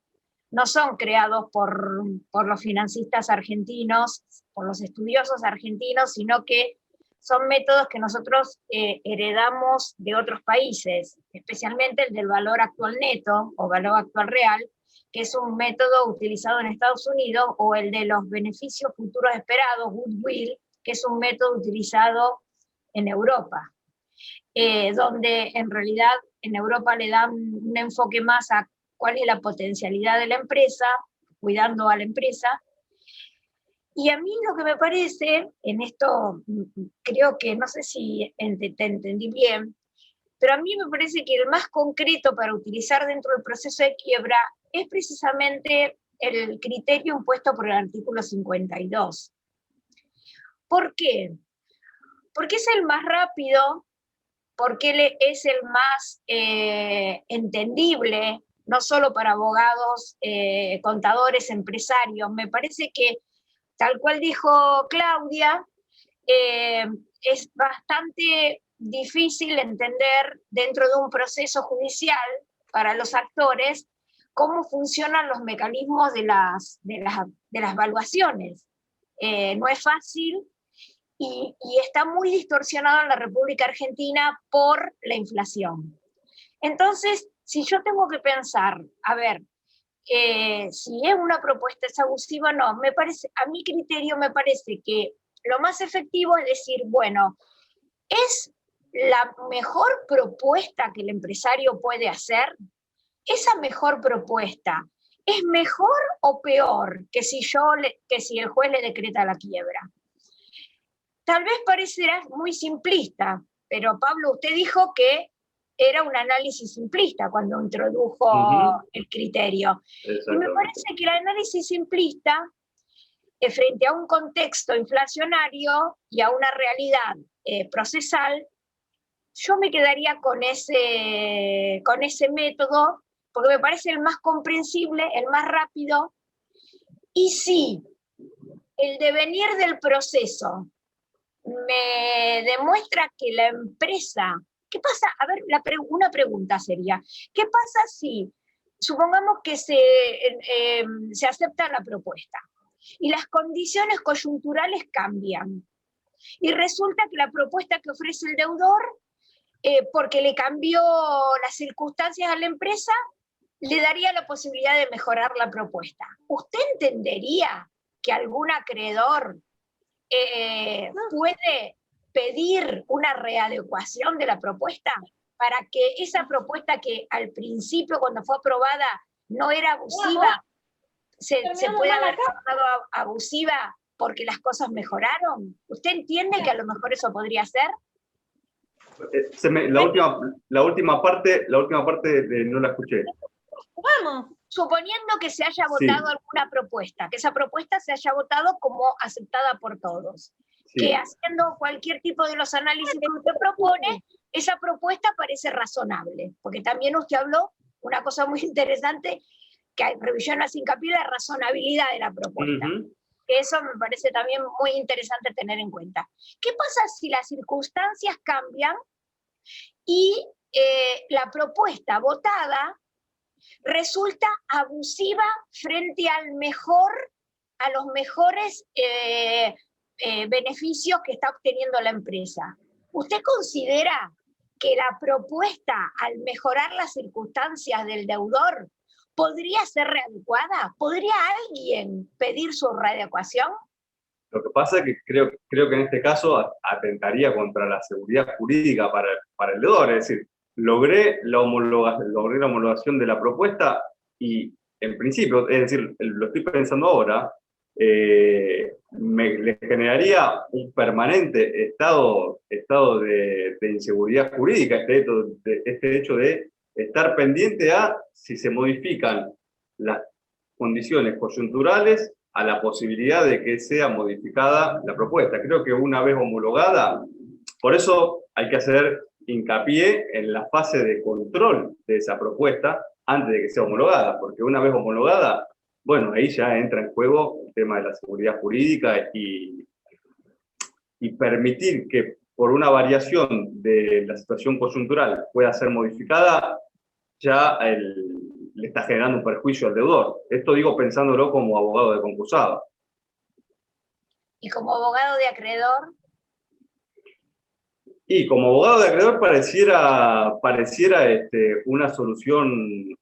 no son creados por los financistas argentinos, por los estudiosos argentinos, sino que son métodos que nosotros heredamos de otros países, especialmente el del valor actual neto o valor actual real, que es un método utilizado en Estados Unidos, o el de los beneficios futuros esperados, goodwill, que es un método utilizado en Europa, donde en realidad en Europa le dan un enfoque más a cuál es la potencialidad de la empresa, cuidando a la empresa. Y a mí lo que me parece, en esto creo que, no sé si te entendí bien, pero a mí me parece que el más concreto para utilizar dentro del proceso de quiebra es precisamente el criterio impuesto por el artículo 52. ¿Por qué? Porque es el más rápido, porque es el más entendible, no solo para abogados, contadores, empresarios. Me parece que, tal cual dijo Claudia, es bastante difícil entender dentro de un proceso judicial para los actores cómo funcionan los mecanismos de las valuaciones. No es fácil y está muy distorsionado en la República Argentina por la inflación. Entonces, si yo tengo que pensar, a ver, si es una propuesta es abusiva o no, a mi criterio me parece que lo más efectivo es decir, bueno, ¿es la mejor propuesta que el empresario puede hacer? Esa mejor propuesta, ¿es mejor o peor que si el juez le decreta la quiebra? Tal vez parecerá muy simplista, pero Pablo, usted dijo que era un análisis simplista cuando introdujo el criterio. Y me parece que el análisis simplista, frente a un contexto inflacionario y a una realidad procesal, yo me quedaría con ese método, porque me parece el más comprensible, el más rápido, y si el devenir del proceso me demuestra que la empresa, ¿qué pasa? A ver, una pregunta sería, ¿qué pasa si supongamos que se acepta la propuesta y las condiciones coyunturales cambian. Y resulta que la propuesta que ofrece el deudor, porque le cambió las circunstancias a la empresa, le daría la posibilidad de mejorar la propuesta. ¿Usted entendería que algún acreedor puede pedir una readecuación de la propuesta para que esa propuesta que al principio, cuando fue aprobada, no era abusiva, se puede haber tornado abusiva porque las cosas mejoraron? ¿Usted entiende que a lo mejor eso podría ser? La última parte no la escuché. Vamos. Suponiendo que se haya votado alguna propuesta, que esa propuesta se haya votado como aceptada por todos, que haciendo cualquier tipo de los análisis que usted propone, esa propuesta parece razonable, porque también usted habló una cosa muy interesante, que Revillón hace hincapié en la razonabilidad de la propuesta. Que eso me parece también muy interesante tener en cuenta. ¿Qué pasa si las circunstancias cambian y la propuesta votada resulta abusiva frente a los mejores beneficios que está obteniendo la empresa? ¿Usted considera que la propuesta, al mejorar las circunstancias del deudor, podría ser readecuada? ¿Podría alguien pedir su readecuación? Lo que pasa es que creo que en este caso atentaría contra la seguridad jurídica para el deudor, es decir, logré la homologación de la propuesta y, en principio, es decir, lo estoy pensando ahora, le generaría un permanente estado de inseguridad jurídica, este hecho de estar pendiente a si se modifican las condiciones coyunturales a la posibilidad de que sea modificada la propuesta. Creo que una vez homologada, por eso hay que hacer hincapié en la fase de control de esa propuesta antes de que sea homologada, porque una vez homologada, bueno, ahí ya entra en juego el tema de la seguridad jurídica y permitir que por una variación de la situación coyuntural pueda ser modificada, ya le está generando un perjuicio al deudor. Esto digo pensándolo como abogado de concursado. ¿Y como abogado de acreedor? Y como abogado de acreedor pareciera una solución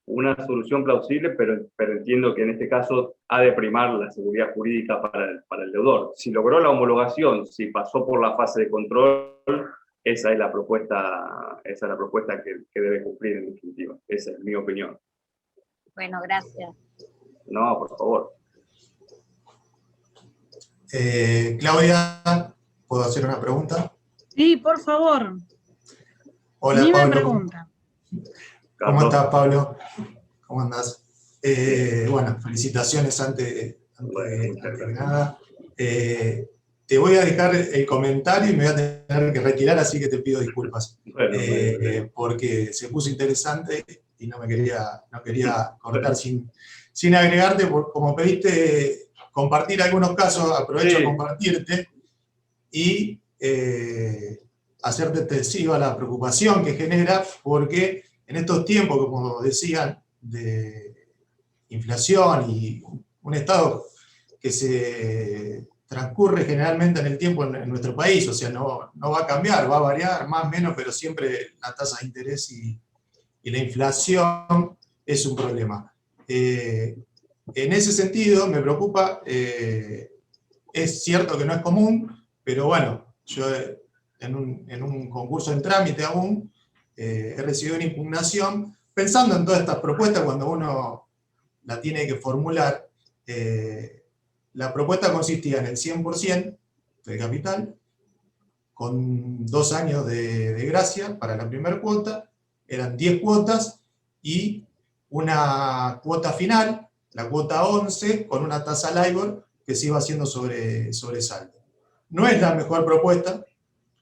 plausible, pero entiendo que en este caso ha de primar la seguridad jurídica para el deudor. Si logró la homologación, si pasó por la fase de control, esa es la propuesta que debe cumplir en definitiva. Esa es mi opinión. Bueno, gracias. No, por favor. Claudia, ¿puedo hacer una pregunta? Sí, por favor. Hola, Dime Pablo. Pregunta. ¿Cómo estás, Pablo? ¿Cómo andás? Bueno, felicitaciones antes de nada. Te voy a dejar el comentario y me voy a tener que retirar, así que te pido disculpas. Bueno, porque se puso interesante y no quería cortar sin agregarte, como pediste compartir algunos casos, aprovecho a compartirte y hacerte extensiva la preocupación que genera, porque en estos tiempos, como decían, de inflación y un estado que se transcurre generalmente en el tiempo en nuestro país, o sea, no va a cambiar, va a variar más o menos, pero siempre la tasa de interés y la inflación es un problema. En ese sentido me preocupa, es cierto que no es común, pero bueno, yo en un concurso en trámite aún he recibido una impugnación pensando en todas estas propuestas cuando uno la tiene que formular. La propuesta consistía en el 100% del capital, con 2 años de gracia para la primera cuota, eran 10 cuotas y una cuota final, la cuota 11, con una tasa LIBOR que se iba haciendo sobre saldo. No es la mejor propuesta,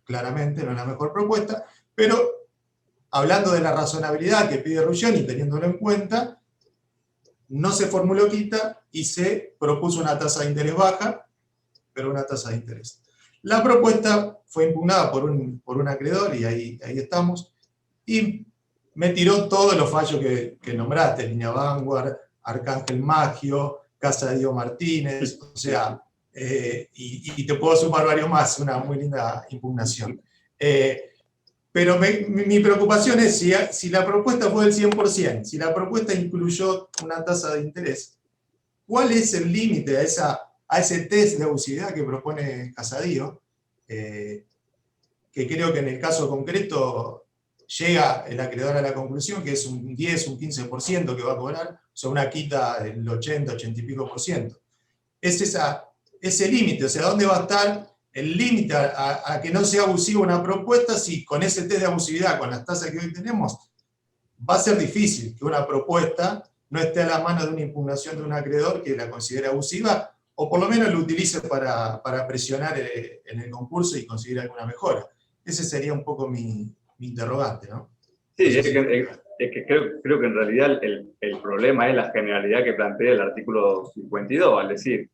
claramente no es la mejor propuesta, pero hablando de la razonabilidad que pide Revillón y teniéndolo en cuenta, no se formuló quita y se propuso una tasa de interés baja, pero una tasa de interés. La propuesta fue impugnada por un acreedor, y ahí estamos, y me tiró todos los fallos que nombraste, Línea Vanguard, Arcángel Maggio, Casa de Diego Martínez, o sea, y te puedo sumar varios más, una muy linda impugnación. Pero mi preocupación es si la propuesta fue del 100%, si la propuesta incluyó una tasa de interés, ¿cuál es el límite a ese test de abusividad que propone Casadío? Que creo que en el caso concreto llega el acreedor a la conclusión que es un 10, un 15% que va a cobrar, o sea, una quita del 80, 80 y pico por ciento. Es ese límite, o sea, ¿dónde va a estar el límite a que no sea abusiva una propuesta si con ese test de abusividad, con las tasas que hoy tenemos, va a ser difícil que una propuesta no esté a la mano de una impugnación de un acreedor que la considere abusiva, o por lo menos lo utilice para presionar en el concurso y conseguir alguna mejora? Ese sería un poco mi interrogante, ¿no? Sí, es que creo que en realidad el problema es la generalidad que plantea el artículo 52, al decir,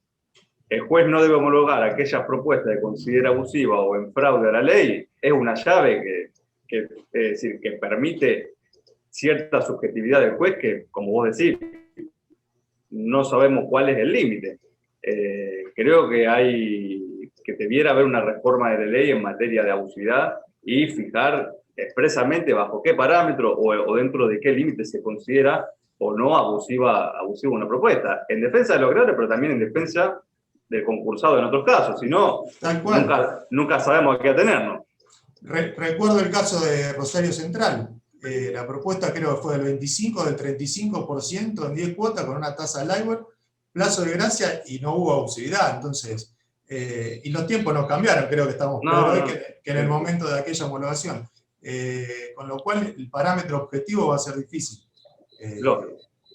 el juez no debe homologar aquellas propuestas que considera abusiva o en fraude a la ley, es una llave es decir, que permite cierta subjetividad del juez que, como vos decís, no sabemos cuál es el límite. Creo que debiera haber una reforma de la ley en materia de abusividad y fijar expresamente bajo qué parámetro o dentro de qué límite se considera o no abusiva una propuesta. En defensa de los acreedores, pero también en defensa del concursado en otros casos. Si no, nunca sabemos a qué atenernos. Recuerdo el caso de Rosario Central. La propuesta creo que fue del 25, del 35% en 10 cuotas con una tasa LIBOR, plazo de gracia y no hubo abusividad. Entonces, y los tiempos no cambiaron, creo que estamos peor hoy que en el momento de aquella homologación. Con lo cual el parámetro objetivo va a ser difícil.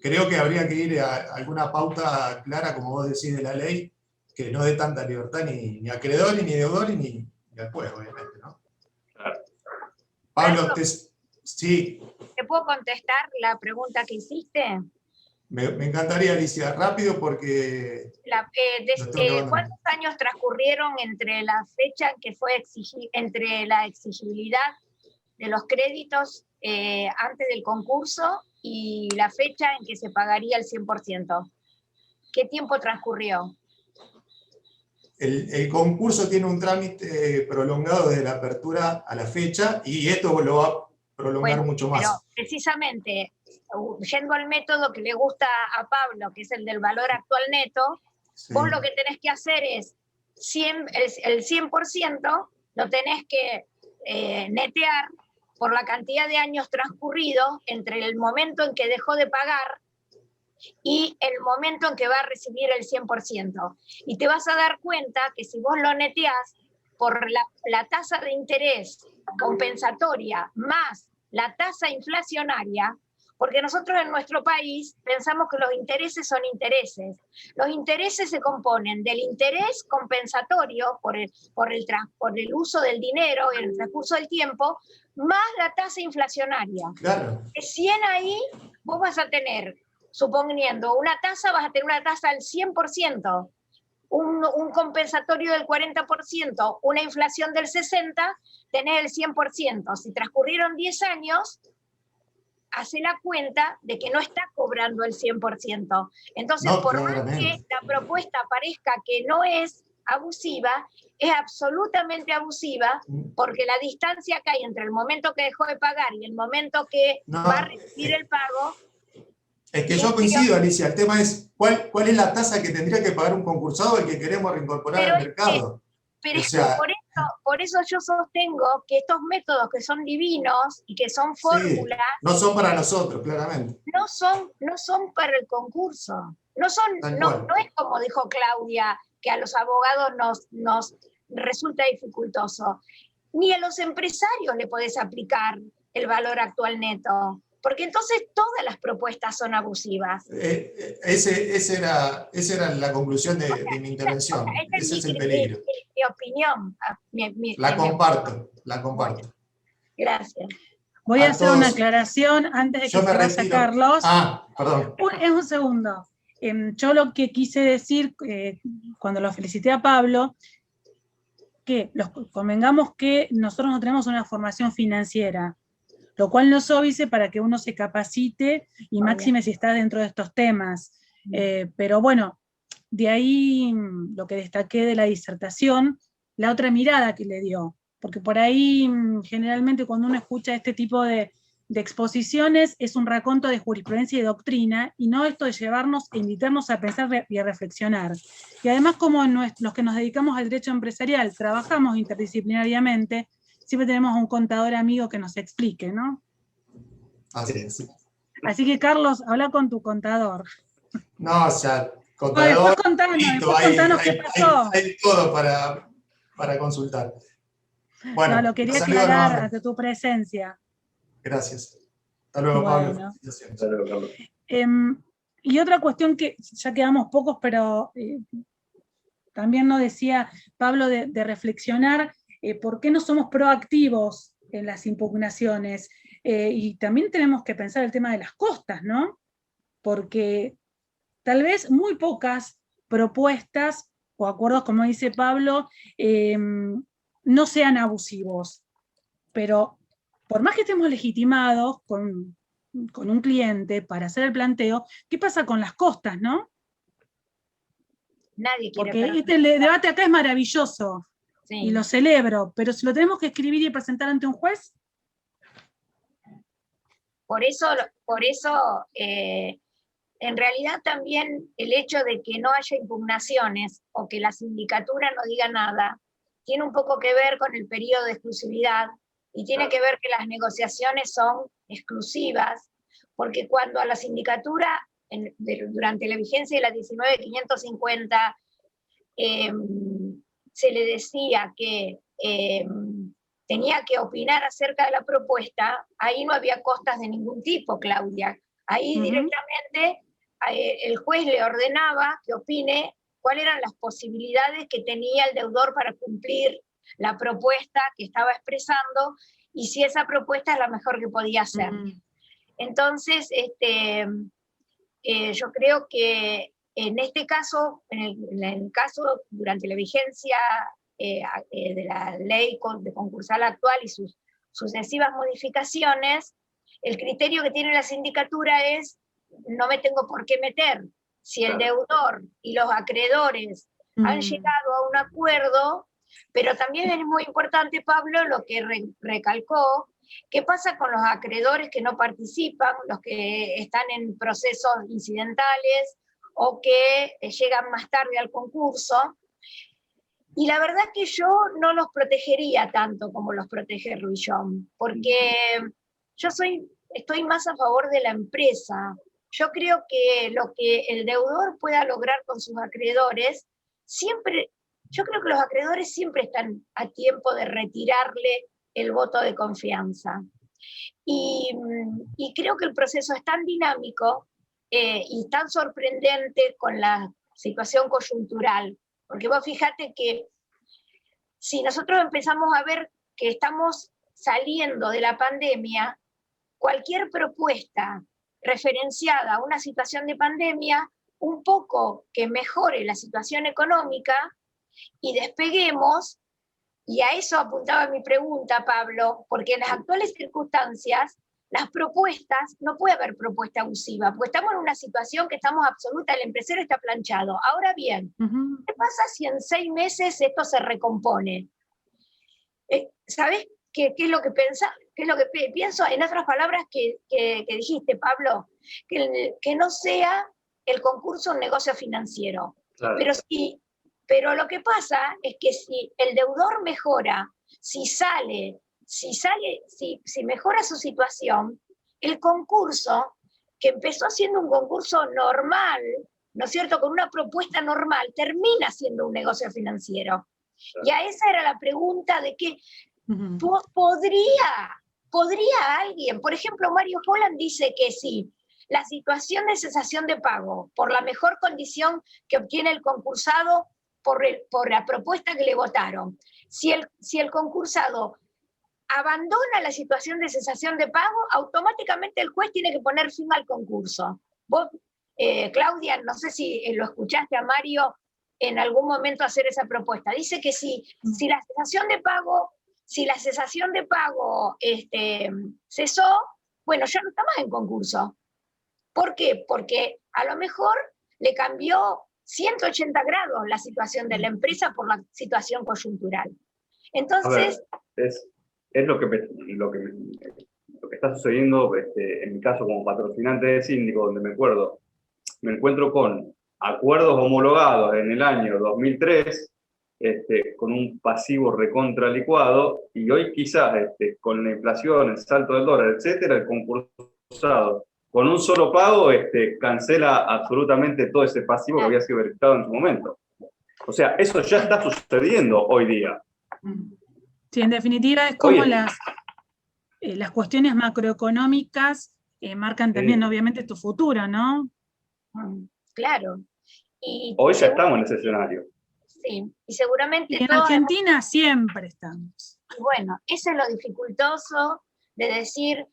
Creo que habría que ir a alguna pauta clara, como vos decís, de la ley, que no dé tanta libertad ni a acreedores, ni deudores, ni al juez, obviamente, ¿no? Claro. Pablo, sí. ¿Te puedo contestar la pregunta que hiciste? Me encantaría, Alicia, rápido porque... ¿Cuántos años transcurrieron entre la fecha en que fue entre la exigibilidad de los créditos antes del concurso y la fecha en que se pagaría el 100%? ¿Qué tiempo transcurrió? El concurso tiene un trámite prolongado desde la apertura a la fecha y esto lo va a prolongar mucho más. Pero precisamente, yendo al método que le gusta a Pablo, que es el del valor actual neto, sí, vos lo que tenés que hacer es el 100% lo tenés que netear por la cantidad de años transcurridos entre el momento en que dejó de pagar y el momento en que va a recibir el 100%. Y te vas a dar cuenta que si vos lo neteás por la tasa de interés compensatoria más la tasa inflacionaria, porque nosotros en nuestro país pensamos que los intereses son intereses. Los intereses se componen del interés compensatorio por el uso del dinero y el transcurso del tiempo, más la tasa inflacionaria. Claro. De 100 ahí, vos vas a tener, suponiendo una tasa, vas a tener una tasa al 100%, un compensatorio del 40%, una inflación del 60%, tenés el 100%. Si transcurrieron 10 años, hace la cuenta de que no está cobrando el 100%. Entonces, no, por más que la propuesta parezca que no es abusiva, es absolutamente abusiva, porque la distancia que hay entre el momento que dejó de pagar y el momento que va a recibir el pago... Es que yo coincido, Alicia, el tema es ¿cuál es la tasa que tendría que pagar un concursado al que queremos reincorporar al mercado? Pero por eso yo sostengo que estos métodos que son divinos y que son fórmulas... Sí, no son para nosotros, claramente. No son para el concurso. No es como dijo Claudia, que a los abogados nos resulta dificultoso. Ni a los empresarios le podés aplicar el valor actual neto, porque entonces todas las propuestas son abusivas. Esa era la conclusión de mi intervención. Ese es el peligro. Mi opinión. La comparto. Gracias. Voy a hacer una aclaración antes de que se vaya Carlos. Perdón. Un segundo. Yo lo que quise decir, cuando lo felicité a Pablo, que convengamos que nosotros no tenemos una formación financiera. lo cual no es óbice para que uno se capacite, y máxime si está dentro de estos temas. Pero bueno, de ahí lo que destaqué de la disertación, la otra mirada que le dio, porque por ahí generalmente cuando uno escucha este tipo de exposiciones es un raconto de jurisprudencia y doctrina, y no esto de llevarnos e invitarnos a pensar y a reflexionar. Y además, como los que nos dedicamos al derecho empresarial trabajamos interdisciplinariamente, siempre tenemos un contador amigo que nos explique, ¿no? Así es. Así que, Carlos, habla con tu contador. No, o sea, Bueno, después contanos qué pasó. Hay todo para consultar. Bueno, no, lo quería aclarar ante tu presencia. Gracias. Hasta luego, Pablo. Bueno. Hasta luego, Carlos. Y otra cuestión que ya quedamos pocos, pero también nos decía Pablo de reflexionar por qué no somos proactivos en las impugnaciones. Y también tenemos que pensar el tema de las costas, ¿no? Porque tal vez muy pocas propuestas o acuerdos, como dice Pablo, no sean abusivos. Pero por más que estemos legitimados con un cliente para hacer el planteo, ¿qué pasa con las costas, no? Nadie quiere. Porque este debate acá es maravilloso, sí, y lo celebro, pero si lo tenemos que escribir y presentar ante un juez. Por eso en realidad también el hecho de que no haya impugnaciones o que la sindicatura no diga nada, tiene un poco que ver con el periodo de exclusividad, y tiene que ver que las negociaciones son exclusivas, porque cuando a la sindicatura, durante la vigencia de la 19.550, se le decía que tenía que opinar acerca de la propuesta, ahí no había costas de ningún tipo, Claudia. Ahí directamente el juez le ordenaba que opine cuáles eran las posibilidades que tenía el deudor para cumplir la propuesta que estaba expresando, y si esa propuesta es la mejor que podía hacer. Entonces, yo creo que en este caso, en el caso durante la vigencia de la ley de concursal actual y sus sucesivas modificaciones, el criterio que tiene la sindicatura es: no me tengo por qué meter. Si el deudor y los acreedores han llegado a un acuerdo, pero también es muy importante, Pablo, lo que recalcó, qué pasa con los acreedores que no participan, los que están en procesos incidentales o que llegan más tarde al concurso. Y la verdad que yo no los protegería tanto como los protege Ruillón, porque yo estoy más a favor de la empresa. Yo creo que lo que el deudor pueda lograr con sus acreedores, yo creo que los acreedores siempre están a tiempo de retirarle el voto de confianza. Y creo que el proceso es tan dinámico y tan sorprendente con la situación coyuntural, porque vos fíjate que si nosotros empezamos a ver que estamos saliendo de la pandemia, cualquier propuesta referenciada a una situación de pandemia, un poco que mejore la situación económica y despeguemos, y a eso apuntaba mi pregunta, Pablo, porque en las actuales circunstancias, las propuestas, no puede haber propuesta abusiva, porque estamos en una situación que estamos absoluta, el empresario está planchado. Ahora bien, ¿qué pasa si en 6 meses esto se recompone? ¿Sabés qué es lo que pienso? En otras palabras que dijiste, Pablo, que no sea el concurso un negocio financiero. Claro. Pero lo que pasa es que si el deudor mejora, si mejora su situación, el concurso, que empezó siendo un concurso normal, ¿no es cierto?, con una propuesta normal, termina siendo un negocio financiero. Claro. Y a esa era la pregunta de que ¿podría alguien? Por ejemplo, Mario Holland dice que sí, la situación de cesación de pago, por la mejor condición que obtiene el concursado por la propuesta que le votaron, si el concursado abandona la situación de cesación de pago, automáticamente el juez tiene que poner fin al concurso. Vos, Claudia, no sé si lo escuchaste a Mario en algún momento hacer esa propuesta. Dice que si la cesación de pago si la cesación de pago cesó, bueno, ya no está más en concurso. ¿Por qué? Porque a lo mejor le cambió 180 grados la situación de la empresa por la situación coyuntural. Entonces... A ver, es lo que está sucediendo en mi caso como patrocinante de síndico, donde me encuentro con acuerdos homologados en el año 2003, con un pasivo recontra licuado, y hoy quizás con la inflación, el salto del dólar, etcétera, el concursado con un solo pago cancela absolutamente todo ese pasivo que había sido verificado en su momento. O sea, eso ya está sucediendo hoy día. Sí, en definitiva es como las cuestiones macroeconómicas marcan también, obviamente, tu futuro, ¿no? Claro. Hoy ya estamos en ese escenario. Sí, y seguramente... Y en Argentina siempre estamos. Bueno, eso es lo dificultoso de decir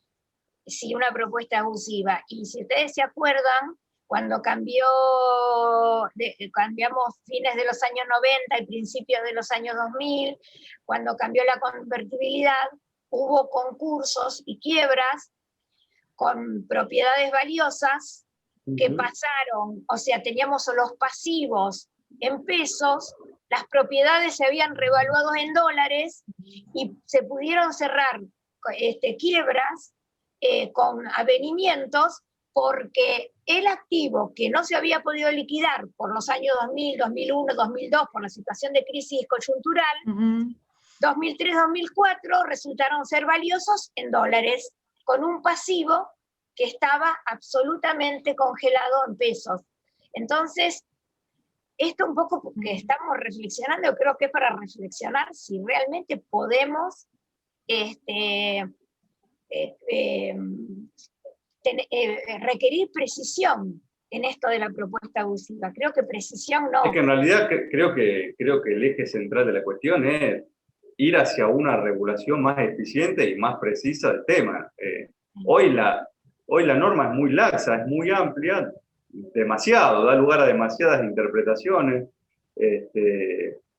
si una propuesta abusiva. Y si ustedes se acuerdan, cuando cambiamos fines de los años 90 y principios de los años 2000, cuando cambió la convertibilidad, hubo concursos y quiebras con propiedades valiosas que pasaron, o sea, teníamos los pasivos en pesos, las propiedades se habían revaluado en dólares y se pudieron cerrar quiebras con avenimientos porque el activo que no se había podido liquidar por los años 2000, 2001, 2002, por la situación de crisis coyuntural, 2003, 2004 resultaron ser valiosos en dólares, con un pasivo que estaba absolutamente congelado en pesos. Entonces, esto un poco que estamos reflexionando, creo que es para reflexionar si realmente podemos requerir precisión en esto de la propuesta abusiva. Creo que precisión no. Es que en realidad creo que el eje central de la cuestión es ir hacia una regulación más eficiente y más precisa del tema. Hoy la norma es muy laxa, es muy amplia, demasiado, da lugar a demasiadas interpretaciones,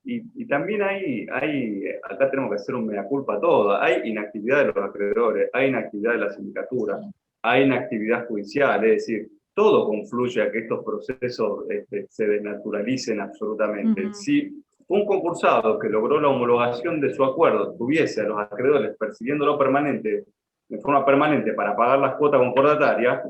y también acá tenemos que hacer un mea culpa toda, hay inactividad de los acreedores, hay inactividad de la sindicatura, hay inactividad judicial, es decir, todo confluye a que estos procesos se desnaturalicen absolutamente. Si un concursado que logró la homologación de su acuerdo tuviese a los acreedores persiguiéndolo de forma permanente para pagar las cuotas concordatarias,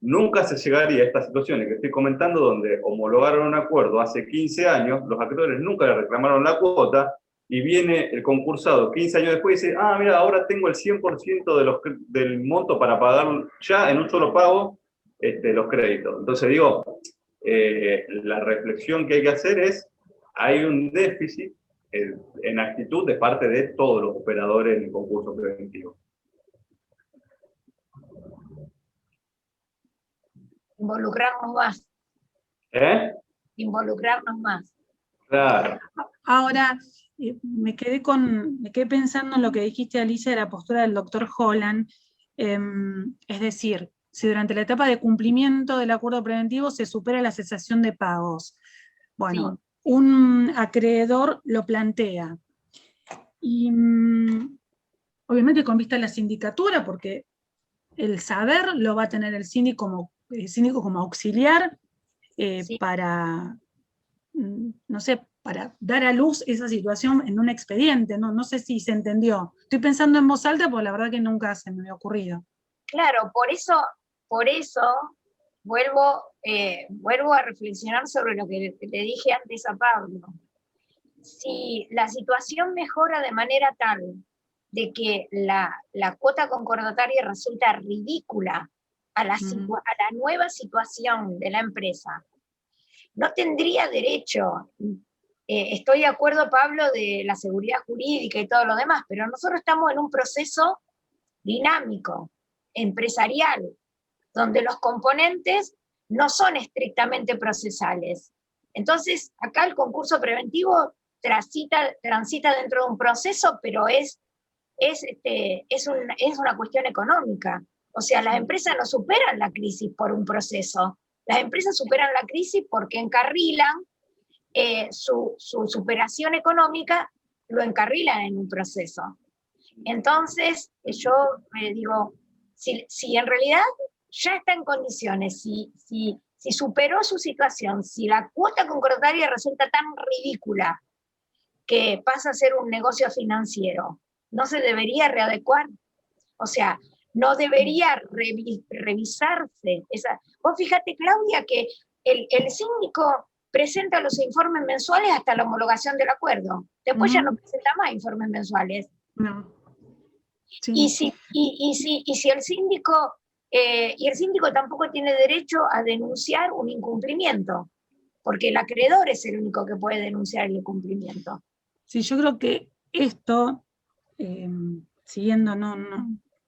nunca se llegaría a estas situaciones que estoy comentando, donde homologaron un acuerdo hace 15 años, los acreedores nunca le reclamaron la cuota, y viene el concursado 15 años después y dice, mira, ahora tengo el 100% del monto para pagar ya en un solo pago los créditos. Entonces digo, la reflexión que hay que hacer es, hay un déficit en actitud de parte de todos los operadores en el concurso preventivo. Involucrarnos más. Involucrarnos más. Claro. Ahora, me quedé pensando en lo que dijiste, Alicia, de la postura del doctor Holland. Es decir, si durante la etapa de cumplimiento del acuerdo preventivo se supera la cesación de pagos. Bueno, un acreedor lo plantea. Y obviamente con vista a la sindicatura, porque el saber lo va a tener el síndico como auxiliar para, no sé, para dar a luz esa situación en un expediente. No sé si se entendió. Estoy pensando en voz alta, porque la verdad que nunca se me había ocurrido. Claro, por eso vuelvo a reflexionar sobre lo que le dije antes a Pablo. Si la situación mejora de manera tal de que la cuota concordataria resulta ridícula a la nueva situación de la empresa, no tendría derecho. Estoy de acuerdo, Pablo, de la seguridad jurídica y todo lo demás, pero nosotros estamos en un proceso dinámico, empresarial, donde los componentes no son estrictamente procesales. Entonces, acá el concurso preventivo transita dentro de un proceso, pero es una cuestión económica. O sea, las empresas no superan la crisis por un proceso. Las empresas superan la crisis porque encarrilan su superación económica lo encarrilan en un proceso. Entonces, yo digo, si en realidad ya está en condiciones, si superó su situación, si la cuota concordataria resulta tan ridícula que pasa a ser un negocio financiero, ¿no se debería readecuar? O sea, no debería revisarse. Vos fíjate, Claudia, que el síndico presenta los informes mensuales hasta la homologación del acuerdo. Después ya no presenta más informes mensuales. No. Sí. Y si el síndico, y el síndico tampoco tiene derecho a denunciar un incumplimiento, porque el acreedor es el único que puede denunciar el incumplimiento. Sí, yo creo que esto, siguiendo,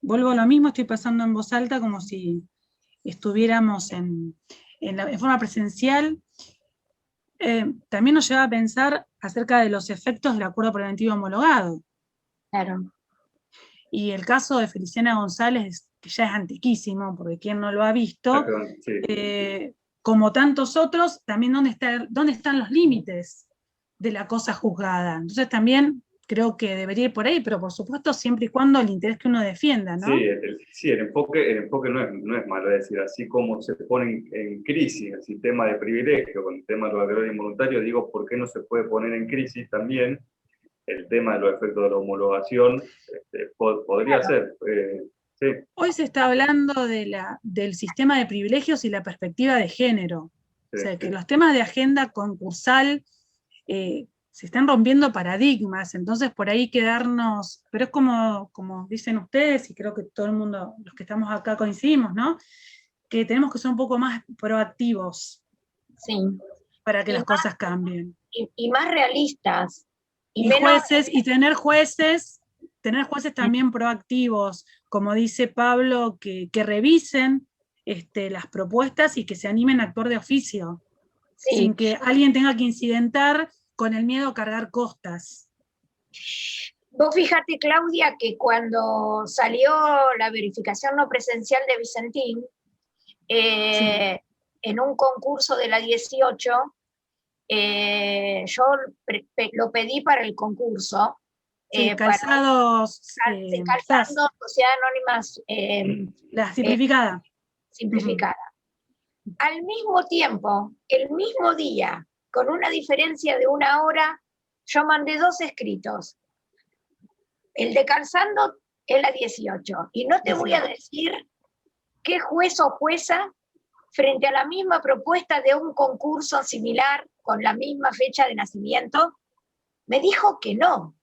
vuelvo a lo mismo, estoy pasando en voz alta como si estuviéramos en forma presencial. También nos lleva a pensar acerca de los efectos del acuerdo preventivo homologado. Claro. Y el caso de Feliciana González, que ya es antiquísimo, porque quien no lo ha visto, Sí. Como tantos otros, también dónde están los límites de la cosa juzgada. Entonces también creo que debería ir por ahí, pero por supuesto siempre y cuando el interés que uno defienda, ¿no? Sí, el enfoque no es malo, es decir, así como se pone en crisis el sistema de privilegio con el tema de los acreedores involuntarios, digo, ¿por qué no se puede poner en crisis también el tema de los efectos de la homologación? Podría ser. Sí. Hoy se está hablando del sistema de privilegios y la perspectiva de género. O sea, que los temas de agenda concursal se están rompiendo paradigmas, entonces por ahí quedarnos, pero es como dicen ustedes, y creo que todo el mundo, los que estamos acá coincidimos, ¿no? Que tenemos que ser un poco más proactivos, sí, para que las cosas cambien. Y más realistas. Y jueces, y tener jueces también proactivos, como dice Pablo, que revisen las propuestas y que se animen a actuar de oficio, sí, sin que alguien tenga que incidentar con el miedo a cargar costas. Vos fíjate, Claudia, que cuando salió la verificación no presencial de Vicentín, sí, en un concurso de la 18, yo lo pedí para el concurso. Sí, calzados. Calzando Sociedad Anónimas. La simplificada. Simplificada. Al mismo tiempo, el mismo día, con una diferencia de 1 hora, yo mandé 2 escritos. El de calzando es la 18. Y no te voy a decir qué juez o jueza, frente a la misma propuesta de un concurso similar, con la misma fecha de nacimiento, me dijo que no.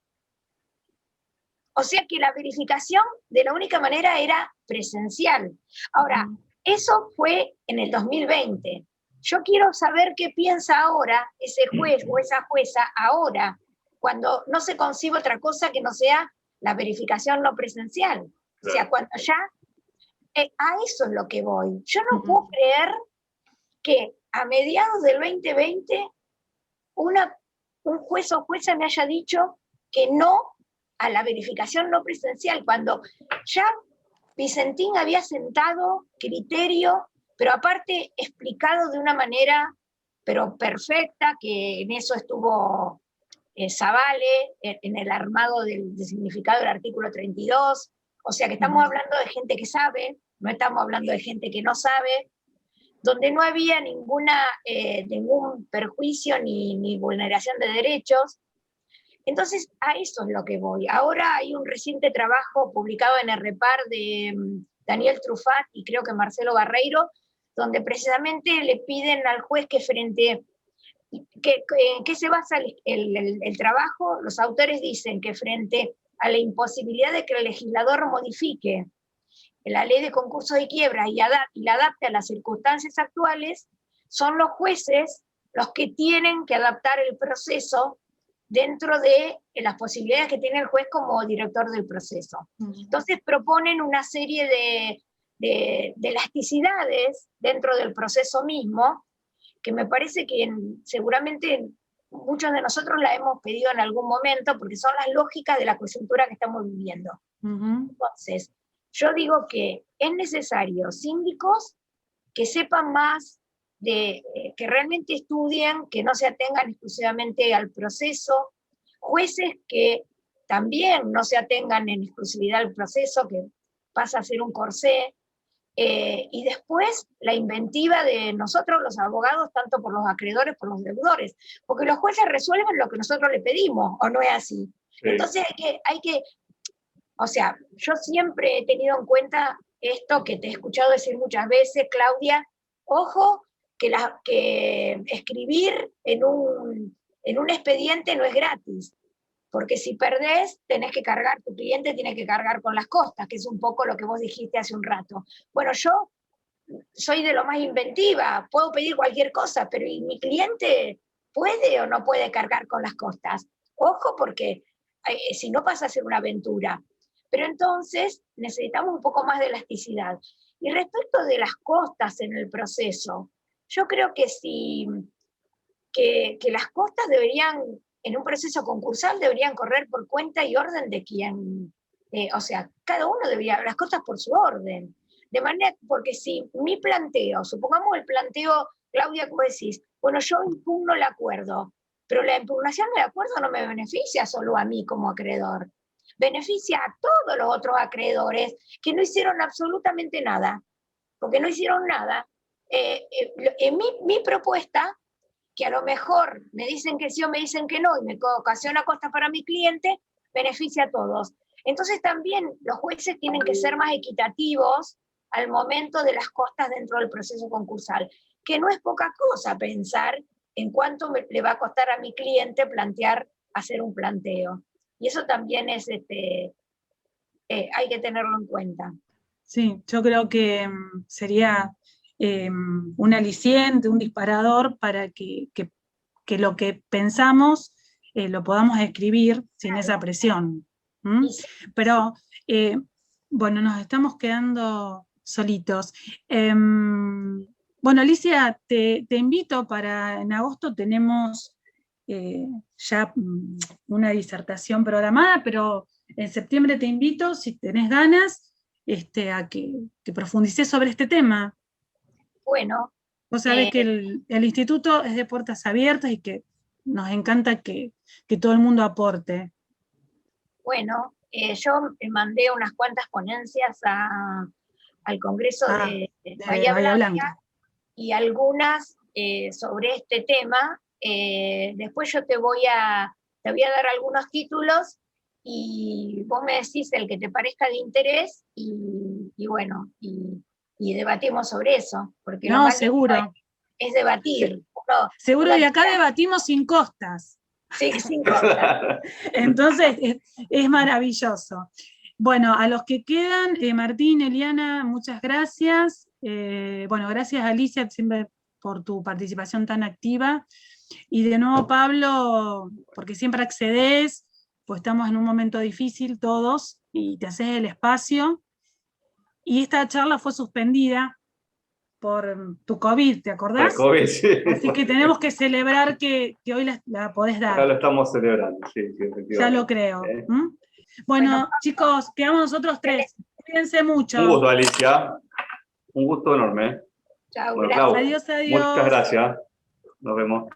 O sea que la verificación de la única manera era presencial. Ahora, eso fue en el 2020. Yo quiero saber qué piensa ahora ese juez o esa jueza ahora, cuando no se concibe otra cosa que no sea la verificación no presencial. O sea, cuando ya, a eso es lo que voy. Yo no puedo creer que a mediados del 2020 un juez o jueza me haya dicho que no a la verificación no presencial, cuando ya Vicentín había sentado criterio, pero aparte explicado de una manera pero perfecta, que en eso estuvo Zavale, en el armado del significado del artículo 32, o sea que estamos hablando de gente que sabe, no estamos hablando de gente que no sabe, donde no había ningún perjuicio ni vulneración de derechos. Entonces, a eso es lo que voy. Ahora hay un reciente trabajo publicado en el Repar de Daniel Trufat y creo que Marcelo Barreiro, donde precisamente le piden al juez que ¿en qué se basa el trabajo? Los autores dicen que frente a la imposibilidad de que el legislador modifique la ley de concursos y quiebras y la adapte a las circunstancias actuales, son los jueces los que tienen que adaptar el proceso dentro de las posibilidades que tiene el juez como director del proceso. Entonces proponen una serie de elasticidades dentro del proceso mismo, que me parece que seguramente muchos de nosotros la hemos pedido en algún momento, porque son las lógicas de la coyuntura que estamos viviendo. Entonces, yo digo que es necesario síndicos que sepan más, que realmente estudien, que no se atengan exclusivamente al proceso, jueces que también no se atengan en exclusividad al proceso, que pasa a ser un corsé, y después la inventiva de nosotros los abogados, tanto por los acreedores, por los deudores, porque los jueces resuelven lo que nosotros le pedimos, ¿o no es así? Sí. Entonces o sea, yo siempre he tenido en cuenta esto que te he escuchado decir muchas veces, Claudia, ojo, que escribir en un expediente no es gratis, porque si perdés, tu cliente tiene que cargar con las costas, que es un poco lo que vos dijiste hace un rato. Bueno, yo soy de lo más inventiva, puedo pedir cualquier cosa, pero ¿y mi cliente puede o no puede cargar con las costas? Ojo, porque si no pasa a ser una aventura. Pero entonces necesitamos un poco más de elasticidad. Y respecto de las costas en el proceso, yo creo que que las costas deberían, en un proceso concursal, deberían correr por cuenta y orden de quien, o sea, cada uno debería, las cosas por su orden. De manera, porque si mi planteo, supongamos el planteo, Claudia, que vos decís, bueno, yo impugno el acuerdo, pero la impugnación del acuerdo no me beneficia solo a mí como acreedor, beneficia a todos los otros acreedores que no hicieron absolutamente nada, porque no hicieron nada. En mi propuesta, que a lo mejor me dicen que sí o me dicen que no, y me ocasiona costas para mi cliente, beneficia a todos. Entonces también los jueces tienen que ser más equitativos al momento de las costas dentro del proceso concursal, que no es poca cosa pensar en cuánto le va a costar a mi cliente hacer un planteo. Y eso también es, hay que tenerlo en cuenta. Sí, yo creo que sería un aliciente, un disparador para que lo que pensamos lo podamos escribir sin esa presión. Pero, bueno, nos estamos quedando solitos. Bueno, Alicia, te invito en agosto tenemos ya una disertación programada, pero en septiembre te invito, si tenés ganas, a que profundices sobre este tema. Bueno. Vos sabés que el instituto es de puertas abiertas y que nos encanta que todo el mundo aporte. Bueno, yo mandé unas cuantas ponencias al Congreso de Bahía Blanca y algunas sobre este tema. Después yo te voy a dar algunos títulos y vos me decís el que te parezca de interés y bueno, y debatimos sobre eso. Porque no, seguro. Es debatir. Seguro, y acá debatimos sin costas. Sí, sin costas. Entonces, es maravilloso. Bueno, a los que quedan, Martín, Eliana, muchas gracias. Bueno, gracias Alicia siempre por tu participación tan activa. Y de nuevo, Pablo, porque siempre accedes, pues estamos en un momento difícil todos, y te haces el espacio. Y esta charla fue suspendida por tu COVID, ¿te acordás? Por COVID, sí. Así que tenemos que celebrar que hoy la podés dar. Ya lo estamos celebrando, sí, efectivamente. Ya lo creo. Bueno, chicos, quedamos nosotros tres. Cuídense mucho. Un gusto, Alicia. Un gusto enorme. Chao, bueno, Clau, adiós, adiós. Muchas gracias. Nos vemos.